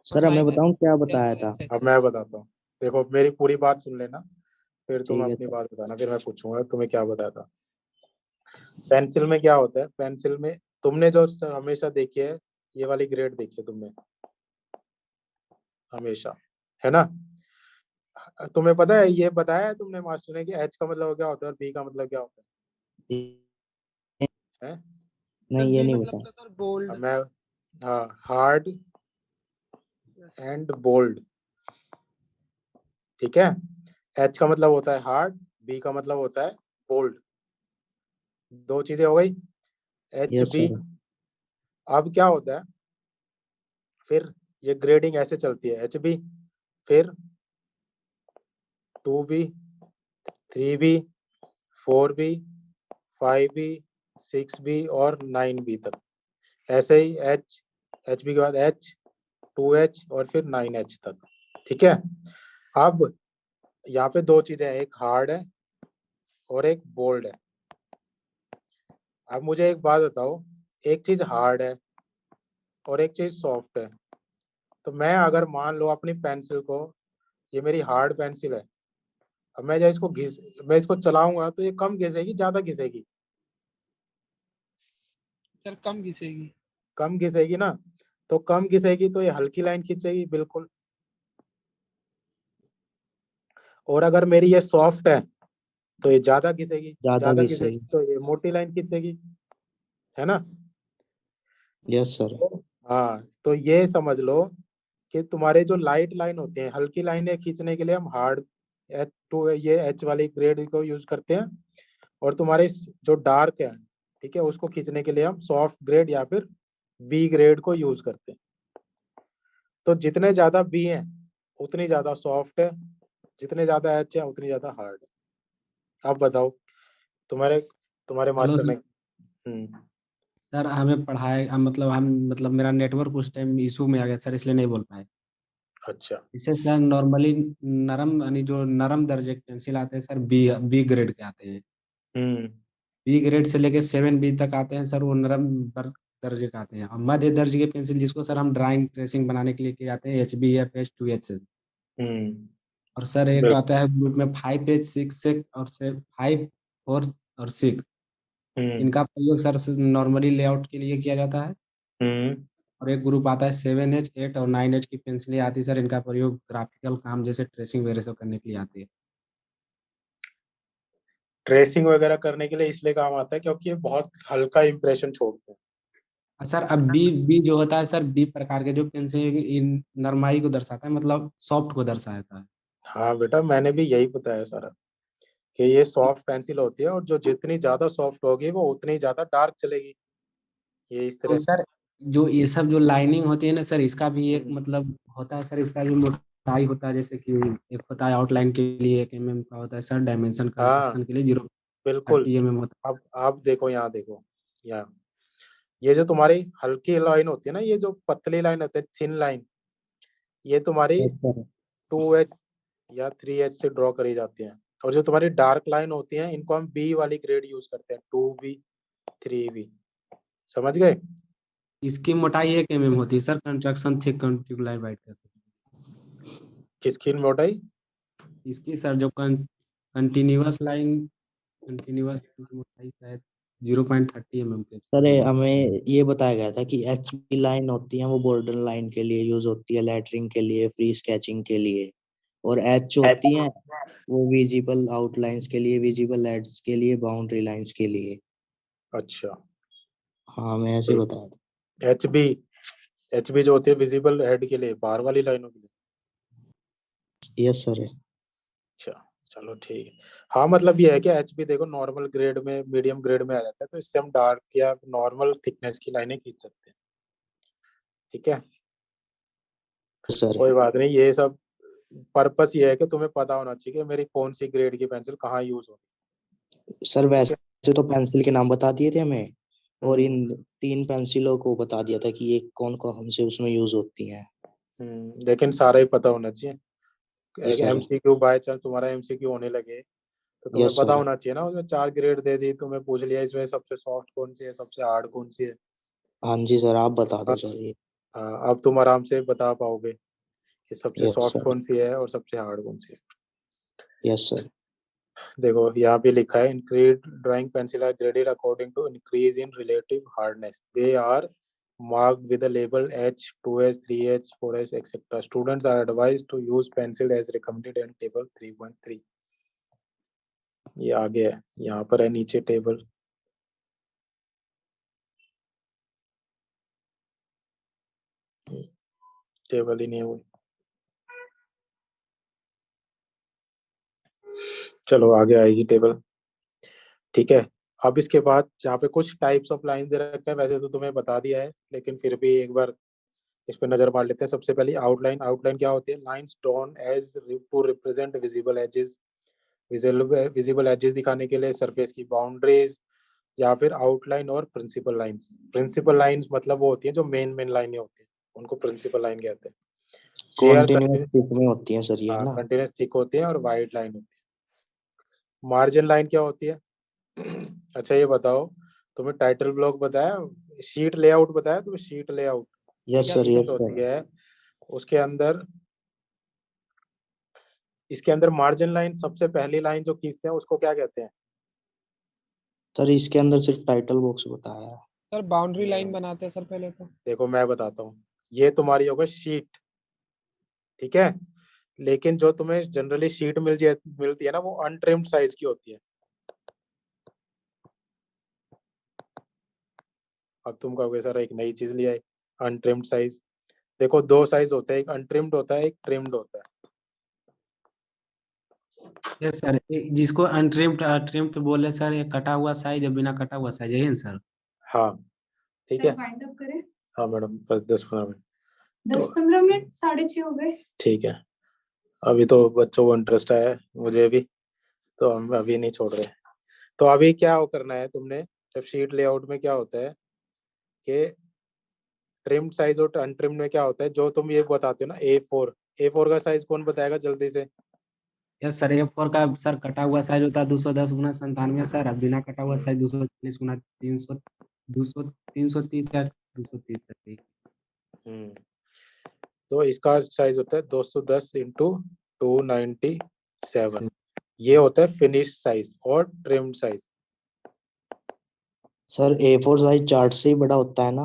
सर मैं 9H बताऊं क्या yes बताया sir, था? अच्छा अब अच्छा मैं बताता हूँ, देखो मेरी पूरी बात सुन लेना, फिर तुम ठीक है अपनी सर। बात बताना, फिर मैं पूछूंगा तुम्हें क्या बताया था। पेंसिल में क्या होता है, पेंसिल में तुमने जो हमेशा देखी है, ये वाली ग्रेड देखी है तुमने हमेशा, है ना? तुम्हें पता है, ये बताया है तुमने मास्टर ने कि H का मतलब क्या होता है और B का मतलब क्या होता है? सर नहीं ये बी नहीं मतलब बताया। तो सर बोल्ड। अब मैं, हाँ, हार्ड एंड बोल्ड, ठीक है। H का मतलब होता है हार्ड, B का मतलब होता है बोल्ड। दो चीजें हो गई, यस HB। सर। अब क्या होता है, फिर ये ग्रेडिंग ऐसे चलती है, HB, फिर 2B, 3B, 4B, 5B, 6B और 9B तक। ऐसे ही HB के बाद H, 2H और फिर 9H तक, ठीक है। अब यहाँ पे दो चीजें हैं, एक हार्ड है और एक बोल्ड है। अब मुझे एक बात बताओ, एक चीज हार्ड है और एक चीज सॉफ्ट है, तो मैं अगर मान लो अपनी पेंसिल को, ये मेरी हार्ड पेंसिल है, अब मैं जब इसको मैं इसको चलाऊंगा तो ये कम घिसेगी ज्यादा घिसेगी? सर कम घिसेगी। कम घिसेगी ना, तो कम घिसेगी तो ये हल्की लाइन खींचेगी बिल्कुल, और अगर मेरी ये सॉफ्ट है तो ये ज्यादा घिसेगी, ज्यादा ज्यादा घिसेगी घिसेगी। तो ये मोटी लाइन खींचेगी, है ना? Yes sir. तो हाँ, तो ये समझ लो कि तुम्हारे जो लाइट लाइन होते हैं, हल्की लाइनें खींचने के लिए हम हार्ड H2 ये H वाली ग्रेड को यूज करते हैं, और तुम्हारे जो डार्क है, ठीक है, उसको खींचने के लिए हम सॉफ्ट ग्रेड या फिर B ग्रेड को यूज करते हैं। तो जितने ज्यादा B हैं उतनी ज्यादा सॉफ्ट है, जितने ज्यादा H है उतनी ज्यादा हार्ड है। अब बताओ, तुम्हारे तुम्हारे हेलो मास्टर ने। सर। सर हमें पढ़ाए मतलब मेरा नेटवर्क उस टाइम इशू में आ गया सर, इसलिए नहीं बोल पाए। अच्छा। इसे सर नॉर्मली नरम यानी जो नरम दर्जे के पेंसिल आते हैं सर, बी ग्रेड के आते हैं। हम्म। बी ग्रेड से लेके 7B तक आते हैं सर, वो नरम दर्जे के आते हैं। और मध्य दर्जे के पेंसिल जिसको सर हम ड्राइंग ट्रेसिंग बनाने के लिए किए जाते हैं, HB, FH, 2H से। हम्म। और सर एक बिल्कुल। आता है ग्रुप में 5H, 6 और से 5, 4 और 6। हम्म। इनका प्रयोग सर नॉर्मली लेआउट के लिए किया जाता है। हम्म। और एक ग्रुप आता है 7H, 8 और 9H की पेंसिलें आती है सर, इनका प्रयोग ग्राफिकल काम जैसे ट्रेसिंग वगैरह सब करने के लिए आती है। ट्रेसिंग वगैरह करने के लिए इसलिए काम आता है क्योंकि ये बहुत हल्का इंप्रेशन छोड़ते हैं। और सर अब बी बी जो होता है सर, बी प्रकार के जो पेंसिल इन नरमाई को दर्शाता है, मतलब सॉफ्ट को दर्शाता है। हाँ बेटा, मैंने भी यही बताया सारा, कि ये सॉफ्ट पेंसिल होती है और जो जितनी ज्यादा सॉफ्ट होगी वो उतनी ज्यादा डार्क चलेगी, ये इस तो तरह। सर जो ये सब जो लाइनिंग होती है ना सर, इसका भी एक हम्म। मतलब होता है सर, इसका भी मोटाई होता है। जैसे कि एक होता है आउटलाइन के लिए 1 mm का होता है सर, डायमेंशन हाँ करेक्शन के लिए 0.30 mm होता अब आप देखो, यहाँ देखो, यहाँ ये जो तुम्हारी हल्की लाइन होती है ना, ये जो पतली लाइन होती है, थिन लाइन, ये तुम्हारी यस सर। 2H या 3H से ड्रॉ करी जाती हैं। और जो तुम्हारी डार्क लाइन होती हैं, इनको हम B वाली ग्रेड यूज करते हैं, 2B, 3B। समझ गए? है। इसकी मोटाई 1 mm होती है सर, कंस्ट्रक्शन थिक कंट्यूबुलर वाइट का सर। किसकी मोटाई? इसकी सर जो कंटिन्यूअस लाइन, कंटिन्यूअस मोटाई शायद 0.30 mm के। सर हमें ये बताया गया था कि HB लाइन होती है वो बॉर्डर लाइन के लिए यूज होती है, लेटरिंग के लिए, फ्री स्केचिंग के लिए। और H होती है वो विजिबल आउटलाइंस के लिए, विजिबल एड्स के लिए, बाउंड्री लाइंस के लिए। अच्छा। हाँ मैं ऐसे ही बताया था। HB जो होती है विजिबल हेड के लिए, बाहर वाली लाइनों के लिए। Yes sir. अच्छा, चलो ठीक है। हाँ, मतलब ये है कि HB देखो नॉर्मल ग्रेड में, मीडियम ग्रेड में आ जाता है, तो इससे हम डार्क या नॉर्मल थिकनेस की लाइनें खींच सकते हैं। ठीक है, सर कोई बात नहीं, ये सब पर्पस ये है कि तुम्हें पता होना चाहिए कि मेरी कौन सी ग्रेड की पेंसिल कहाँ यूज होती सर है। ठीक है, वैसे तो पेंसिल के नाम बता दिए थे हमें, और हम्म, इन 3 पेंसिलों को बता दिया था कि ये कौन कौन से उसमें यूज होती हैं। लेकिन सारा ही पता होना चाहिए। Yes sir. MCQ by chance तुम्हारा एमसीक्यू होने लगे तो तुम्हें यस पता सर। होना चाहिए ना, उसमें 4 ग्रेड दे दी, तुम्हें पूछ लिया इसमें सबसे सॉफ्ट कौन सी है, सबसे हार्ड कौन सी है। हाँ जी सर, आप बता दो अब सर ये। अब तुम आराम से बता पाओगे कि सबसे यस सॉफ्ट सर। कौन सी है और सबसे हार्ड कौन सी है। Yes sir. देखो यहाँ पे लिखा है, increase drawing pencil are graded according to increase in relative hardness, they are marked with the label H, 2H, 3H, 4H, etc. Students are advised to use pencil as recommended in table 3.3. ये आगे है, यहाँ पर है नीचे table. Table ही नहीं है वो। चलो आगे आएगी टेबल। ठीक है, अब इसके बाद यहाँ पे कुछ टाइप्स ऑफ लाइन दे रखा है, वैसे तो तुम्हें बता दिया है लेकिन फिर भी एक बार इस पे नजर मार लेते हैं। सबसे पहले आउटलाइन। आउटलाइन क्या होती है? Lines drawn as to represent visible edges, visible edges दिखाने के लिए, सरफेस की बाउंड्रीज, या फिर आउटलाइन और प्रिंसिपल लाइंस। प्रिंसिपल लाइंस मतलब वो होती है जो मेन मेन लाइनें होती हैं, उनको प्रिंसिपल लाइन कहते हैं। दे आर कॉन्टिन्यूस थिक में होती है सर ये, है ना? कंटिन्यूस थिक होती है और वाइड लाइन होती है। मार्जिन लाइन क्या होती है? अच्छा ये बताओ, तुम्हें टाइटल ब्लॉक बताया, शीट लेआउट बताया तुम्हें, शीट लेआउट। ठीक यस है, सर। शीट यस होती सर। है उसके अंदर, इसके अंदर मार्जिन लाइन, सबसे पहली लाइन जो खींचते हैं उसको क्या कहते हैं? सर इसके अंदर सिर्फ टाइटल बॉक्स बताया है। सर बाउंड्री लाइन बनाते हैं सर पहले तो। देखो मैं बताता हूँ, ये तुम्हारी होगा शीट, ठीक है, लेकिन जो तुम्हें जनरली शीट मिलती है ना, वो अनट्रिम्ड साइज की होती है। अब तुम कहोगे सर एक नई चीज लिया है, अनट्रिम्ड साइज। देखो दो साइज होते हैं, एक अनट्रिम्ड होता है, एक ट्रिम्ड होता है। यस सर, जिसको अनट्रिम्ड ट्रिम्ड बोले सर, ये कटा हुआ साइज और बिना कटा हुआ साइज, यही है सर। हाँ ठीक सर है, वाइंड अप करें? हाँ मैडम, बस 10-15 मिनट। 10-15 मिनट, 6:30 हो गए। ठीक है, अभी तो बच्चों को इंटरेस्ट आया है, मुझे भी, तो हम अभी नहीं छोड़ रहे। तो अभी क्या वो करना है तुमने, जब शीट लेआउट में क्या होता है कि ट्रिम्ड साइज और अनट्रिम्ड में क्या होता है, जो तुम ये बताते हो ना A4 का साइज कौन बताएगा जल्दी से? यस सर, A4 का सर कटा हुआ साइज होता है 210 × 97 सर, और बिना कटा हुआ साइज 240 × 300, 330 या 230 तक। हम्म, तो इसका साइज होता है 210 × 297। ये होता है फिनिश साइज और trimmed size. Sir A4 size chart से ही बड़ा होता है ना?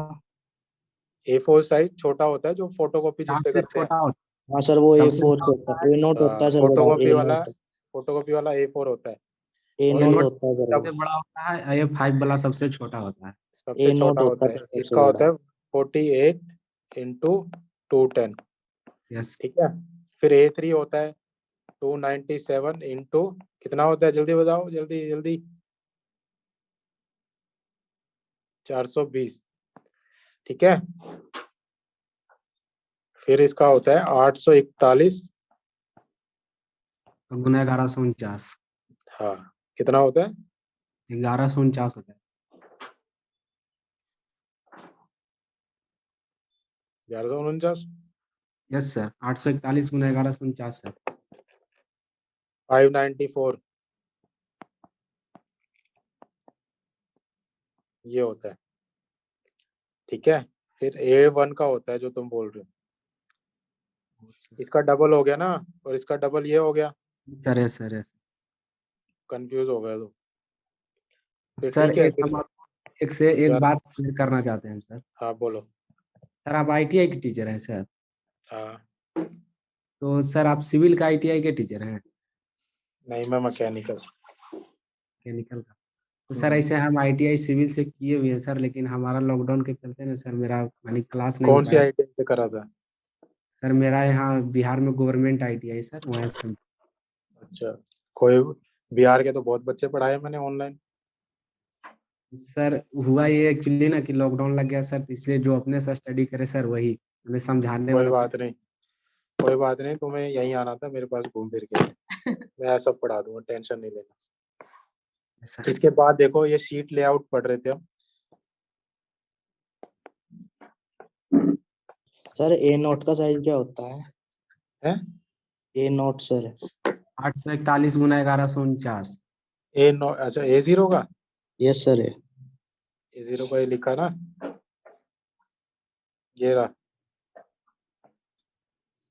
A4 साइज छोटा होता है जो फोटोकॉपी जिस चार्ट पे से करते हैं। छोटा होता हाँ सर, वो है, सबसे A4 बड़ा होता होता है, A0 होता है सर, बड़ा A0। फोटोकॉपी वाला A4 होता है, और A0 A0 होता है सर सबसे वो। बड़ा होता है, A5 वाला सबसे छोटा होता है। सबसे A0 छोटा होता होता है है। सर सबसे इसका बड़ा। होता है 48 × 210। यस ठीक है, फिर A3 होता है 297 इंटू, कितना होता है जल्दी बताओ, जल्दी जल्दी, 420। ठीक है, फिर इसका होता है 841। गुना 1149, हाँ, कितना होता है? 1149 होता है। 1149। Yes sir, 841 × 1149 sir. 594 ये होता है। ठीक है, फिर A1 का होता है जो तुम बोल रहे हो, इसका डबल हो गया ना, और इसका डबल ये हो गया, sir yes sir yes confuse हो गया तो। फिर सर, ठीक है, एक फिर हम आपको एक से एक 11। बात शेयर करना चाहते हैं सर। हाँ बोलो। सर आप ITI के टीचर हैं सर, हाँ, तो सर आप सिविल का ITI के टीचर हैं, नहीं मैं मैकेनिकल। मैकेनिकल का। तो सर ऐसे हम ITI सिविल से किए हुए हैं सर, लेकिन हमारा लॉकडाउन के चलते ना सर, मेरा यानी क्लास नहीं हो कौन सी पाया। ITI से करा था? सर मेरा यहाँ बिहार में गवर्नमेंट ITI सर, वहाँ से। अच्छा, कोई बिहार के तो बहुत बच्चे पढ़ाए मैंने ऑनलाइन। सर हुआ ये एक्चुअली ना कि लॉकडाउन लग गया सर, तो इसलिए जो अपने से स्टडी करे सर वही उन्हें समझाने कोई वाला बात नहीं, कोई बात नहीं, तुम्हें यहीं आना था मेरे पास घूम फिर के। मैं सब पढ़ा दूंगा, टेंशन नहीं लेना। सर। इसके बाद देखो ये शीट लेआउट पढ़ रहे थे हम। सर ए नोट का साइज क्या होता है? हैं? ए नोट सर 841 गुना 1149। अच्छा A0 का, यस सर है। A0 का ये लिखा ना, ये रहा।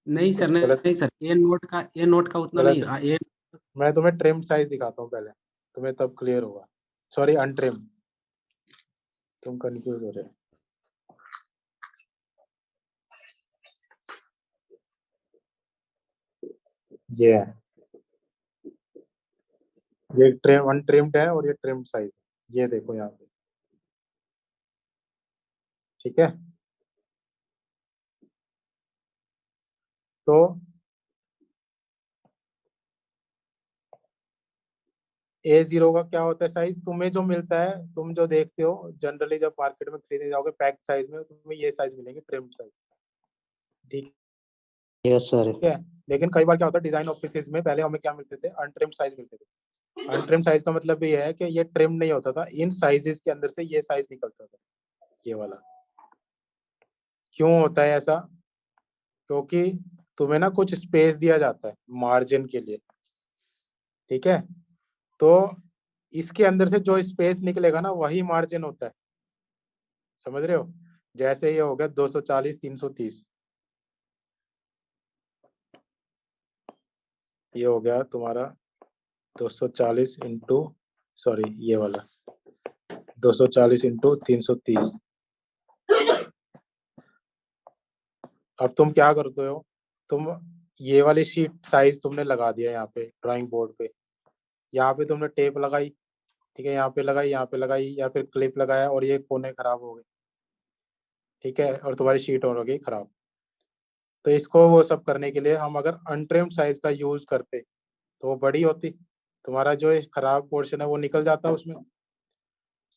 नहीं सर, गलत, नहीं सर, ए नोट का उतना गलत। नहीं। ए मैं तुम्हें ट्रिम साइज दिखाता हूँ पहले, तुम्हें तब क्लियर होगा। सॉरी, अनट्रिम, तुम कंफ्यूज हो रहे हो। ये है, ये ट्रिम अनट्रिम्ड है और ये ट्रिम साइज है, ये देखो यहाँ पे। ठीक है, तो A0 का क्या होता है साइज, तुम्हें जो मिलता है, तुम जो देखते हो जनरली जब मार्केट में खरीदने जाओगे पैक्ड साइज में, तुम्हें ये साइज मिलेंगे, ट्रिम साइज। ठीक यस सर। है, लेकिन कई बार क्या होता है डिजाइन ऑफिसेज में पहले हमें क्या मिलते थे, अनट्रिम साइज मिलते थे। अनट्रिम साइज का मतलब ये है कि ये ट्रिम नहीं होता था, इन साइजेस के अंदर से ये साइज निकलता था, ये वाला। क्यों होता है ऐसा? क्योंकि तुम्हें ना कुछ स्पेस दिया जाता है मार्जिन के लिए। ठीक है, तो इसके अंदर से जो स्पेस निकलेगा ना वही मार्जिन होता है, समझ रहे हो? जैसे ये हो गया 240 330, ये हो गया तुम्हारा 240 इंटू, सॉरी ये वाला 240 इंटू 330। अब तुम क्या करते हो, तुम ये वाली शीट साइज तुमने लगा दिया यहाँ पे ड्राइंग बोर्ड पे, यहाँ पे तुमने टेप लगाई, ठीक है, यहाँ पे लगाई, यहाँ पे लगाई, या फिर क्लिप लगाया और ये कोने खराब हो गए, ठीक है, और तुम्हारी शीट हो गई खराब। तो इसको वो सब करने के लिए हम अगर अनट्रिम्ड साइज का यूज करते तो वो बड़ी होती, तुम्हारा जो इस खराब पोर्शन है वो निकल जाता उसमें।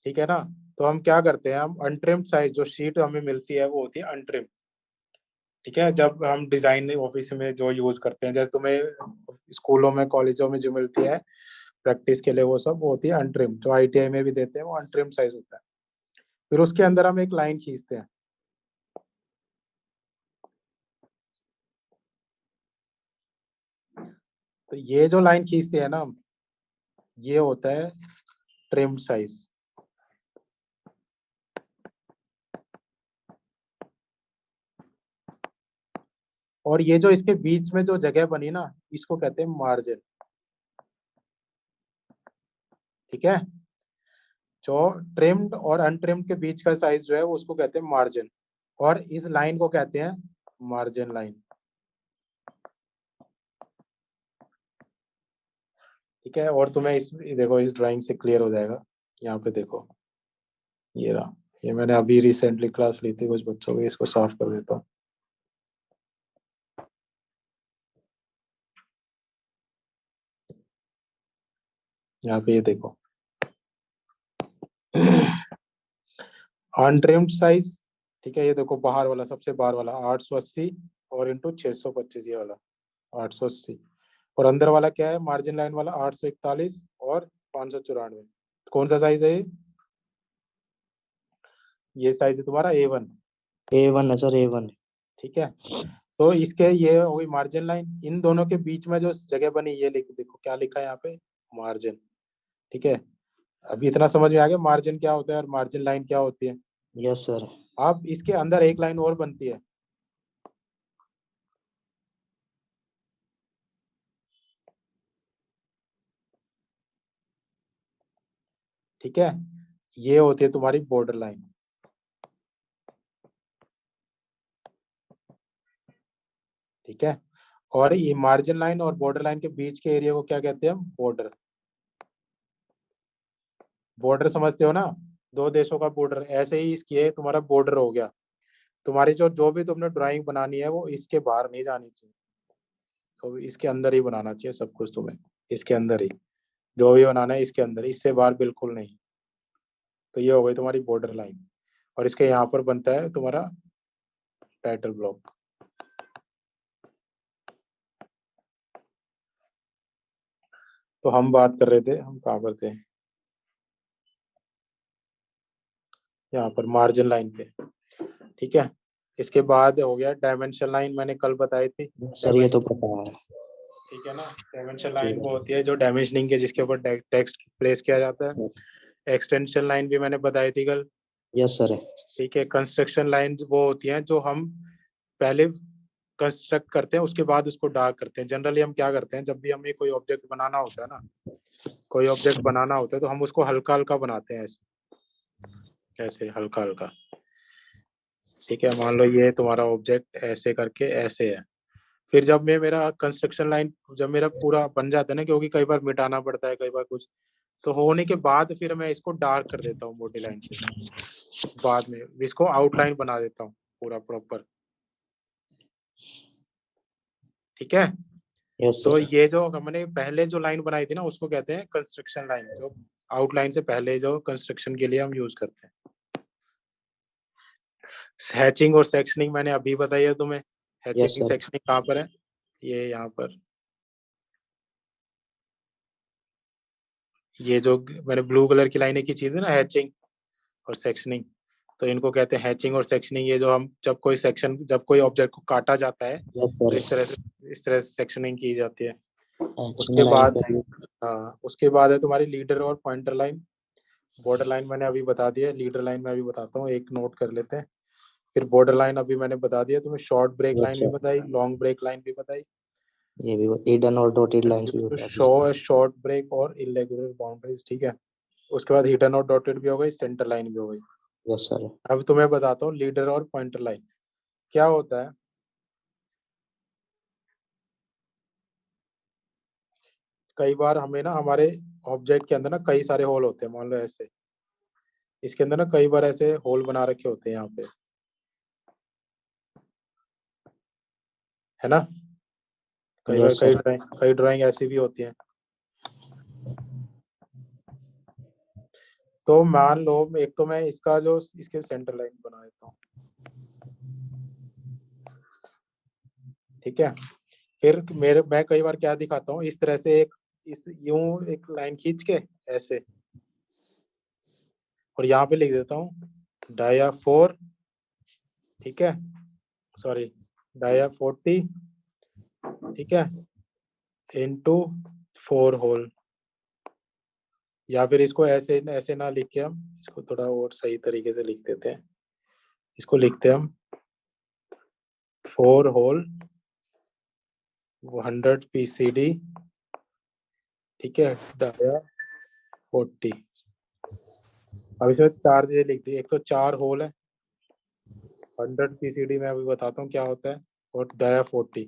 ठीक है ना, तो हम क्या करते हैं, हम अनट्रिम्ड साइज जो शीट हमें मिलती है वो होती है अनट्रिम्ड। ठीक है, जब हम डिजाइन ऑफिस में जो यूज करते हैं, जैसे तुम्हें स्कूलों में कॉलेजों में जो मिलती है प्रैक्टिस के लिए, वो सब वो होती है अनट्रिम, जो ITI में भी देते हैं वो अनट्रिम साइज होता है। फिर उसके अंदर हम एक लाइन खींचते हैं, तो ये जो लाइन खींचते हैं ना हम, ये होता है ट्रिम साइज। और ये जो इसके बीच में जो जगह बनी ना, इसको कहते हैं मार्जिन। ठीक है, जो ट्रिम्ड और अनट्रिम्ड के बीच का साइज जो है वो उसको कहते हैं मार्जिन, और इस लाइन को कहते हैं मार्जिन लाइन। ठीक है, और तुम्हें इस देखो इस ड्राइंग से क्लियर हो जाएगा। यहाँ पे देखो, ये रहा, ये मैंने अभी रिसेंटली क्लास ली थी कुछ बच्चों की, इसको साफ कर देता हूँ। यहाँ पे ये देखो अनट्रिम्ड साइज। ठीक है, ये देखो बाहर वाला, सबसे बाहर वाला 880 और इंटू 625, ये वाला 880, और अंदर वाला क्या है मार्जिन लाइन वाला 841 और 594। कौन सा साइज है ये साइज है तुम्हारा A1। A1 है सर A1। ठीक है, तो इसके ये हो गई मार्जिन लाइन, इन दोनों के बीच में जो जगह बनी ये लिख, देखो क्या लिखा है यहाँ पे, मार्जिन। ठीक है, अभी इतना समझ में आ गया मार्जिन क्या होता है और मार्जिन लाइन क्या होती है। Yes sir. अब इसके अंदर एक लाइन और बनती है, ठीक है, ये होती है तुम्हारी बॉर्डर लाइन। ठीक है, और ये मार्जिन लाइन और बॉर्डर लाइन के बीच के एरिया को क्या कहते हैं हम, बॉर्डर। बॉर्डर समझते हो ना, दो देशों का बॉर्डर, ऐसे ही इसकी है तुम्हारा बॉर्डर हो गया। तुम्हारी जो जो भी तुमने ड्राइंग बनानी है वो इसके बाहर नहीं जानी चाहिए, तो इसके अंदर ही बनाना चाहिए सब कुछ तुम्हें, इसके अंदर ही जो भी बनाना है इसके अंदर, इससे बाहर बिल्कुल नहीं। तो ये हो गई तुम्हारी बॉर्डर लाइन, और इसके यहाँ पर बनता है तुम्हारा टाइटल ब्लॉक। तो हम बात कर रहे थे, हम कहाँ पर थे, यहाँ पर मार्जिन लाइन पे, ठीक है। इसके बाद हो गया डायमेंशन लाइन, मैंने कल बताई थी। सर ये तो पता है। ठीक है ना, डायमेंशन लाइन वो होती है जो डायमेंशनिंग के जिसके ऊपर टेक्स्ट प्लेस किया जाता है। एक्सटेंशन लाइन भी मैंने बताई थी कल। Yes sir. ठीक है, कंस्ट्रक्शन लाइन वो होती हैं जो हम पहले कंस्ट्रक्ट करते हैं उसके बाद उसको डार्क करते हैं। जनरली हम क्या करते हैं, जब भी हमें कोई ऑब्जेक्ट बनाना होता है ना, कोई ऑब्जेक्ट बनाना होता है तो हम उसको हल्का हल्का बनाते हैं, ऐसे ऐसे हल्का हल्का। ठीक है, मान लो ये तुम्हारा ऑब्जेक्ट ऐसे करके ऐसे है, फिर जब मैं मेरा कंस्ट्रक्शन लाइन जब मेरा पूरा बन जाता है ना, क्योंकि कई बार मिटाना पड़ता है कई बार कुछ, तो होने के बाद फिर मैं इसको डार्क कर देता हूँ मोटी लाइन से, बाद में इसको आउटलाइन बना देता हूँ पूरा प्रॉपर। ठीक है, यस तो सर। ये जो हमने पहले जो लाइन बनाई थी ना उसको कहते हैं कंस्ट्रक्शन लाइन, जो आउटलाइन से पहले जो कंस्ट्रक्शन के लिए हम यूज करते हैं। हैचिंग और सेक्शनिंग मैंने अभी बताई है तुम्हें। Yes hatching sir. सेक्शनिंग कहाँ पर है, ये यहाँ पर, ये जो मैंने ब्लू कलर की लाइनें खींची थी ना, हैचिंग और सेक्शनिंग, तो इनको कहते हैं हैचिंग और सेक्शनिंग। ये जो हम जब कोई सेक्शन, जब कोई ऑब्जेक्ट को काटा जाता है तो यस सर। इस तरह से सेक्शनिंग की जाती है। एक्शन उसके लाइन बाद, पे। हाँ उसके बाद है तुम्हारी लीडर और पॉइंटर लाइन। बॉर्डर लाइन मैंने अभी बता दिया, लीडर लाइन मैं अभी बताता हूँ, एक नोट कर लेते हैं। फिर बॉर्डर लाइन अभी मैंने बता दिया तुम्हें, शॉर्ट ब्रेक यस लाइन भी सर। बताई, लॉन्ग ब्रेक लाइन भी बताई। ये भी हिडन और डॉटेड लाइंस भी बता दीजिए। शॉर्ट ब्रेक और इरेगुलर बाउंड्रीज, ठीक है। उसके बाद हिडन और डॉटेड भी हो गई, सेंटर लाइन भी हो गई। Yes sir. अब तुम्हें बताता हूँ लीडर और पॉइंटर लाइन क्या होता है। कई बार हमें ना हमारे ऑब्जेक्ट के अंदर ना कई सारे होल होते हैं, मान लो ऐसे, इसके अंदर ना कई बार ऐसे होल बना रखे होते हैं यहाँ पे, है ना। कई बार यस सर। कई ड्राइंग ऐसी भी होती है। तो मान लो एक तो मैं इसका जो इसके सेंटर लाइन बना देता हूँ, ठीक है। फिर मैं कई बार क्या दिखाता हूँ, इस तरह से एक इस यूं एक लाइन खींच के ऐसे, और यहाँ पे लिख देता हूँ डाया 4, ठीक है, सॉरी डाया 40, ठीक है, इनटू 4 होल। या फिर इसको ऐसे ऐसे ना लिख के हम इसको थोड़ा और सही तरीके से लिख देते हैं, इसको लिखते हैं हम 4 होल 100 PCD, ठीक है, डाया 40। अब इसमें 4 चीजें लिख दी, एक तो 4 होल है, 100 PCD मैं अभी बताता हूँ क्या होता है, और डाया 40।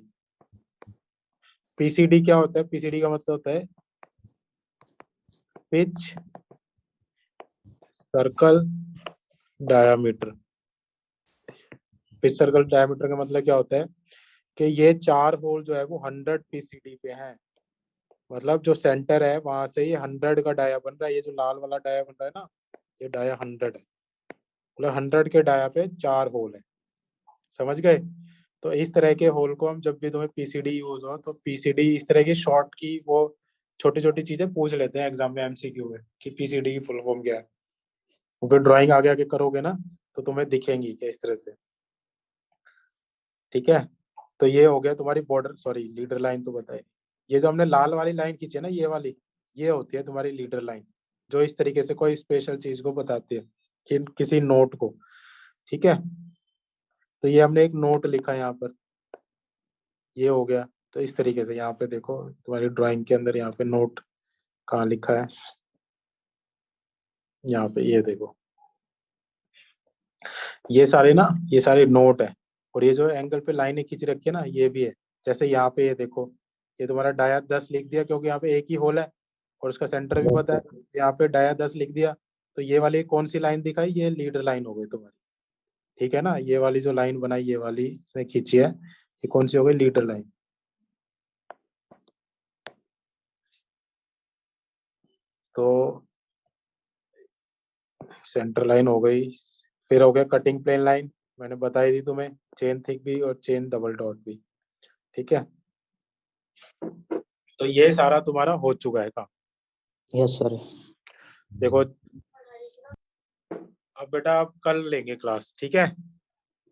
PCD क्या होता है, PCD का मतलब होता है pitch circle diameter. Pitch circle diameter का मतलब क्या होता है कि ये 4 होल जो है वो 100 PCD पे हैं, मतलब जो सेंटर है वहां से ये 100 का डाया बन रहा है। ये जो लाल वाला डाया बन रहा है ना, ये डाया 100 है, मतलब 100 के डाया पे 4 होल है, समझ गए। तो इस तरह के होल को हम, जब भी तुम्हें पीसीडी यूज हो तो पीसीडी इस तरह की शॉर्ट की वो छोटी छोटी चीजें पूछ लेते हैं एग्जाम में, एमसीक्यू में, कि पीसीडी की फुल फॉर्म क्या है। तो फिर ड्राइंग आगे आगे करोगे ना तो तुम्हें दिखेंगी कि इस तरह से, ठीक है। तो ये हो गया तुम्हारी बॉर्डर, सॉरी लीडर लाइन तो बताए। ये जो हमने लाल वाली लाइन खींची है ना, ये वाली, ये होती है तुम्हारी लीडर लाइन, जो इस तरीके से कोई स्पेशल चीज को बताती है कि किसी नोट को, ठीक है। तो ये हमने एक नोट लिखा यहाँ पर, ये हो गया। तो इस तरीके से यहाँ पे देखो तुम्हारी ड्राइंग के अंदर, यहाँ पे नोट कहाँ लिखा है, यहाँ पे ये देखो, ये सारे ना, ये सारे नोट है। और ये जो एंगल पे लाइनें खींच रखी है ना, ये भी है। जैसे यहाँ पे ये देखो, ये तुम्हारा डाया 10 लिख दिया क्योंकि यहाँ पे एक ही होल है और उसका सेंटर भी यस पता है। सर। यहाँ पे डाया 10 लिख दिया, तो ये वाली कौन सी लाइन दिखाई, ये लीडर लाइन हो गई तुम्हारी, ठीक है ना। ये वाली जो लाइन बनाई, ये वाली इसने खींची है, ये कौन सी हो गई, लीडर लाइन। तो सेंटर लाइन हो गई, फिर हो गया कटिंग प्लेन लाइन, मैंने बताई थी तुम्हें, चेन थिक भी और चेन डबल डॉट भी, ठीक है। तो ये सारा तुम्हारा हो चुका है काम। Yes sir. देखो अब बेटा आप कल लेंगे क्लास, ठीक है।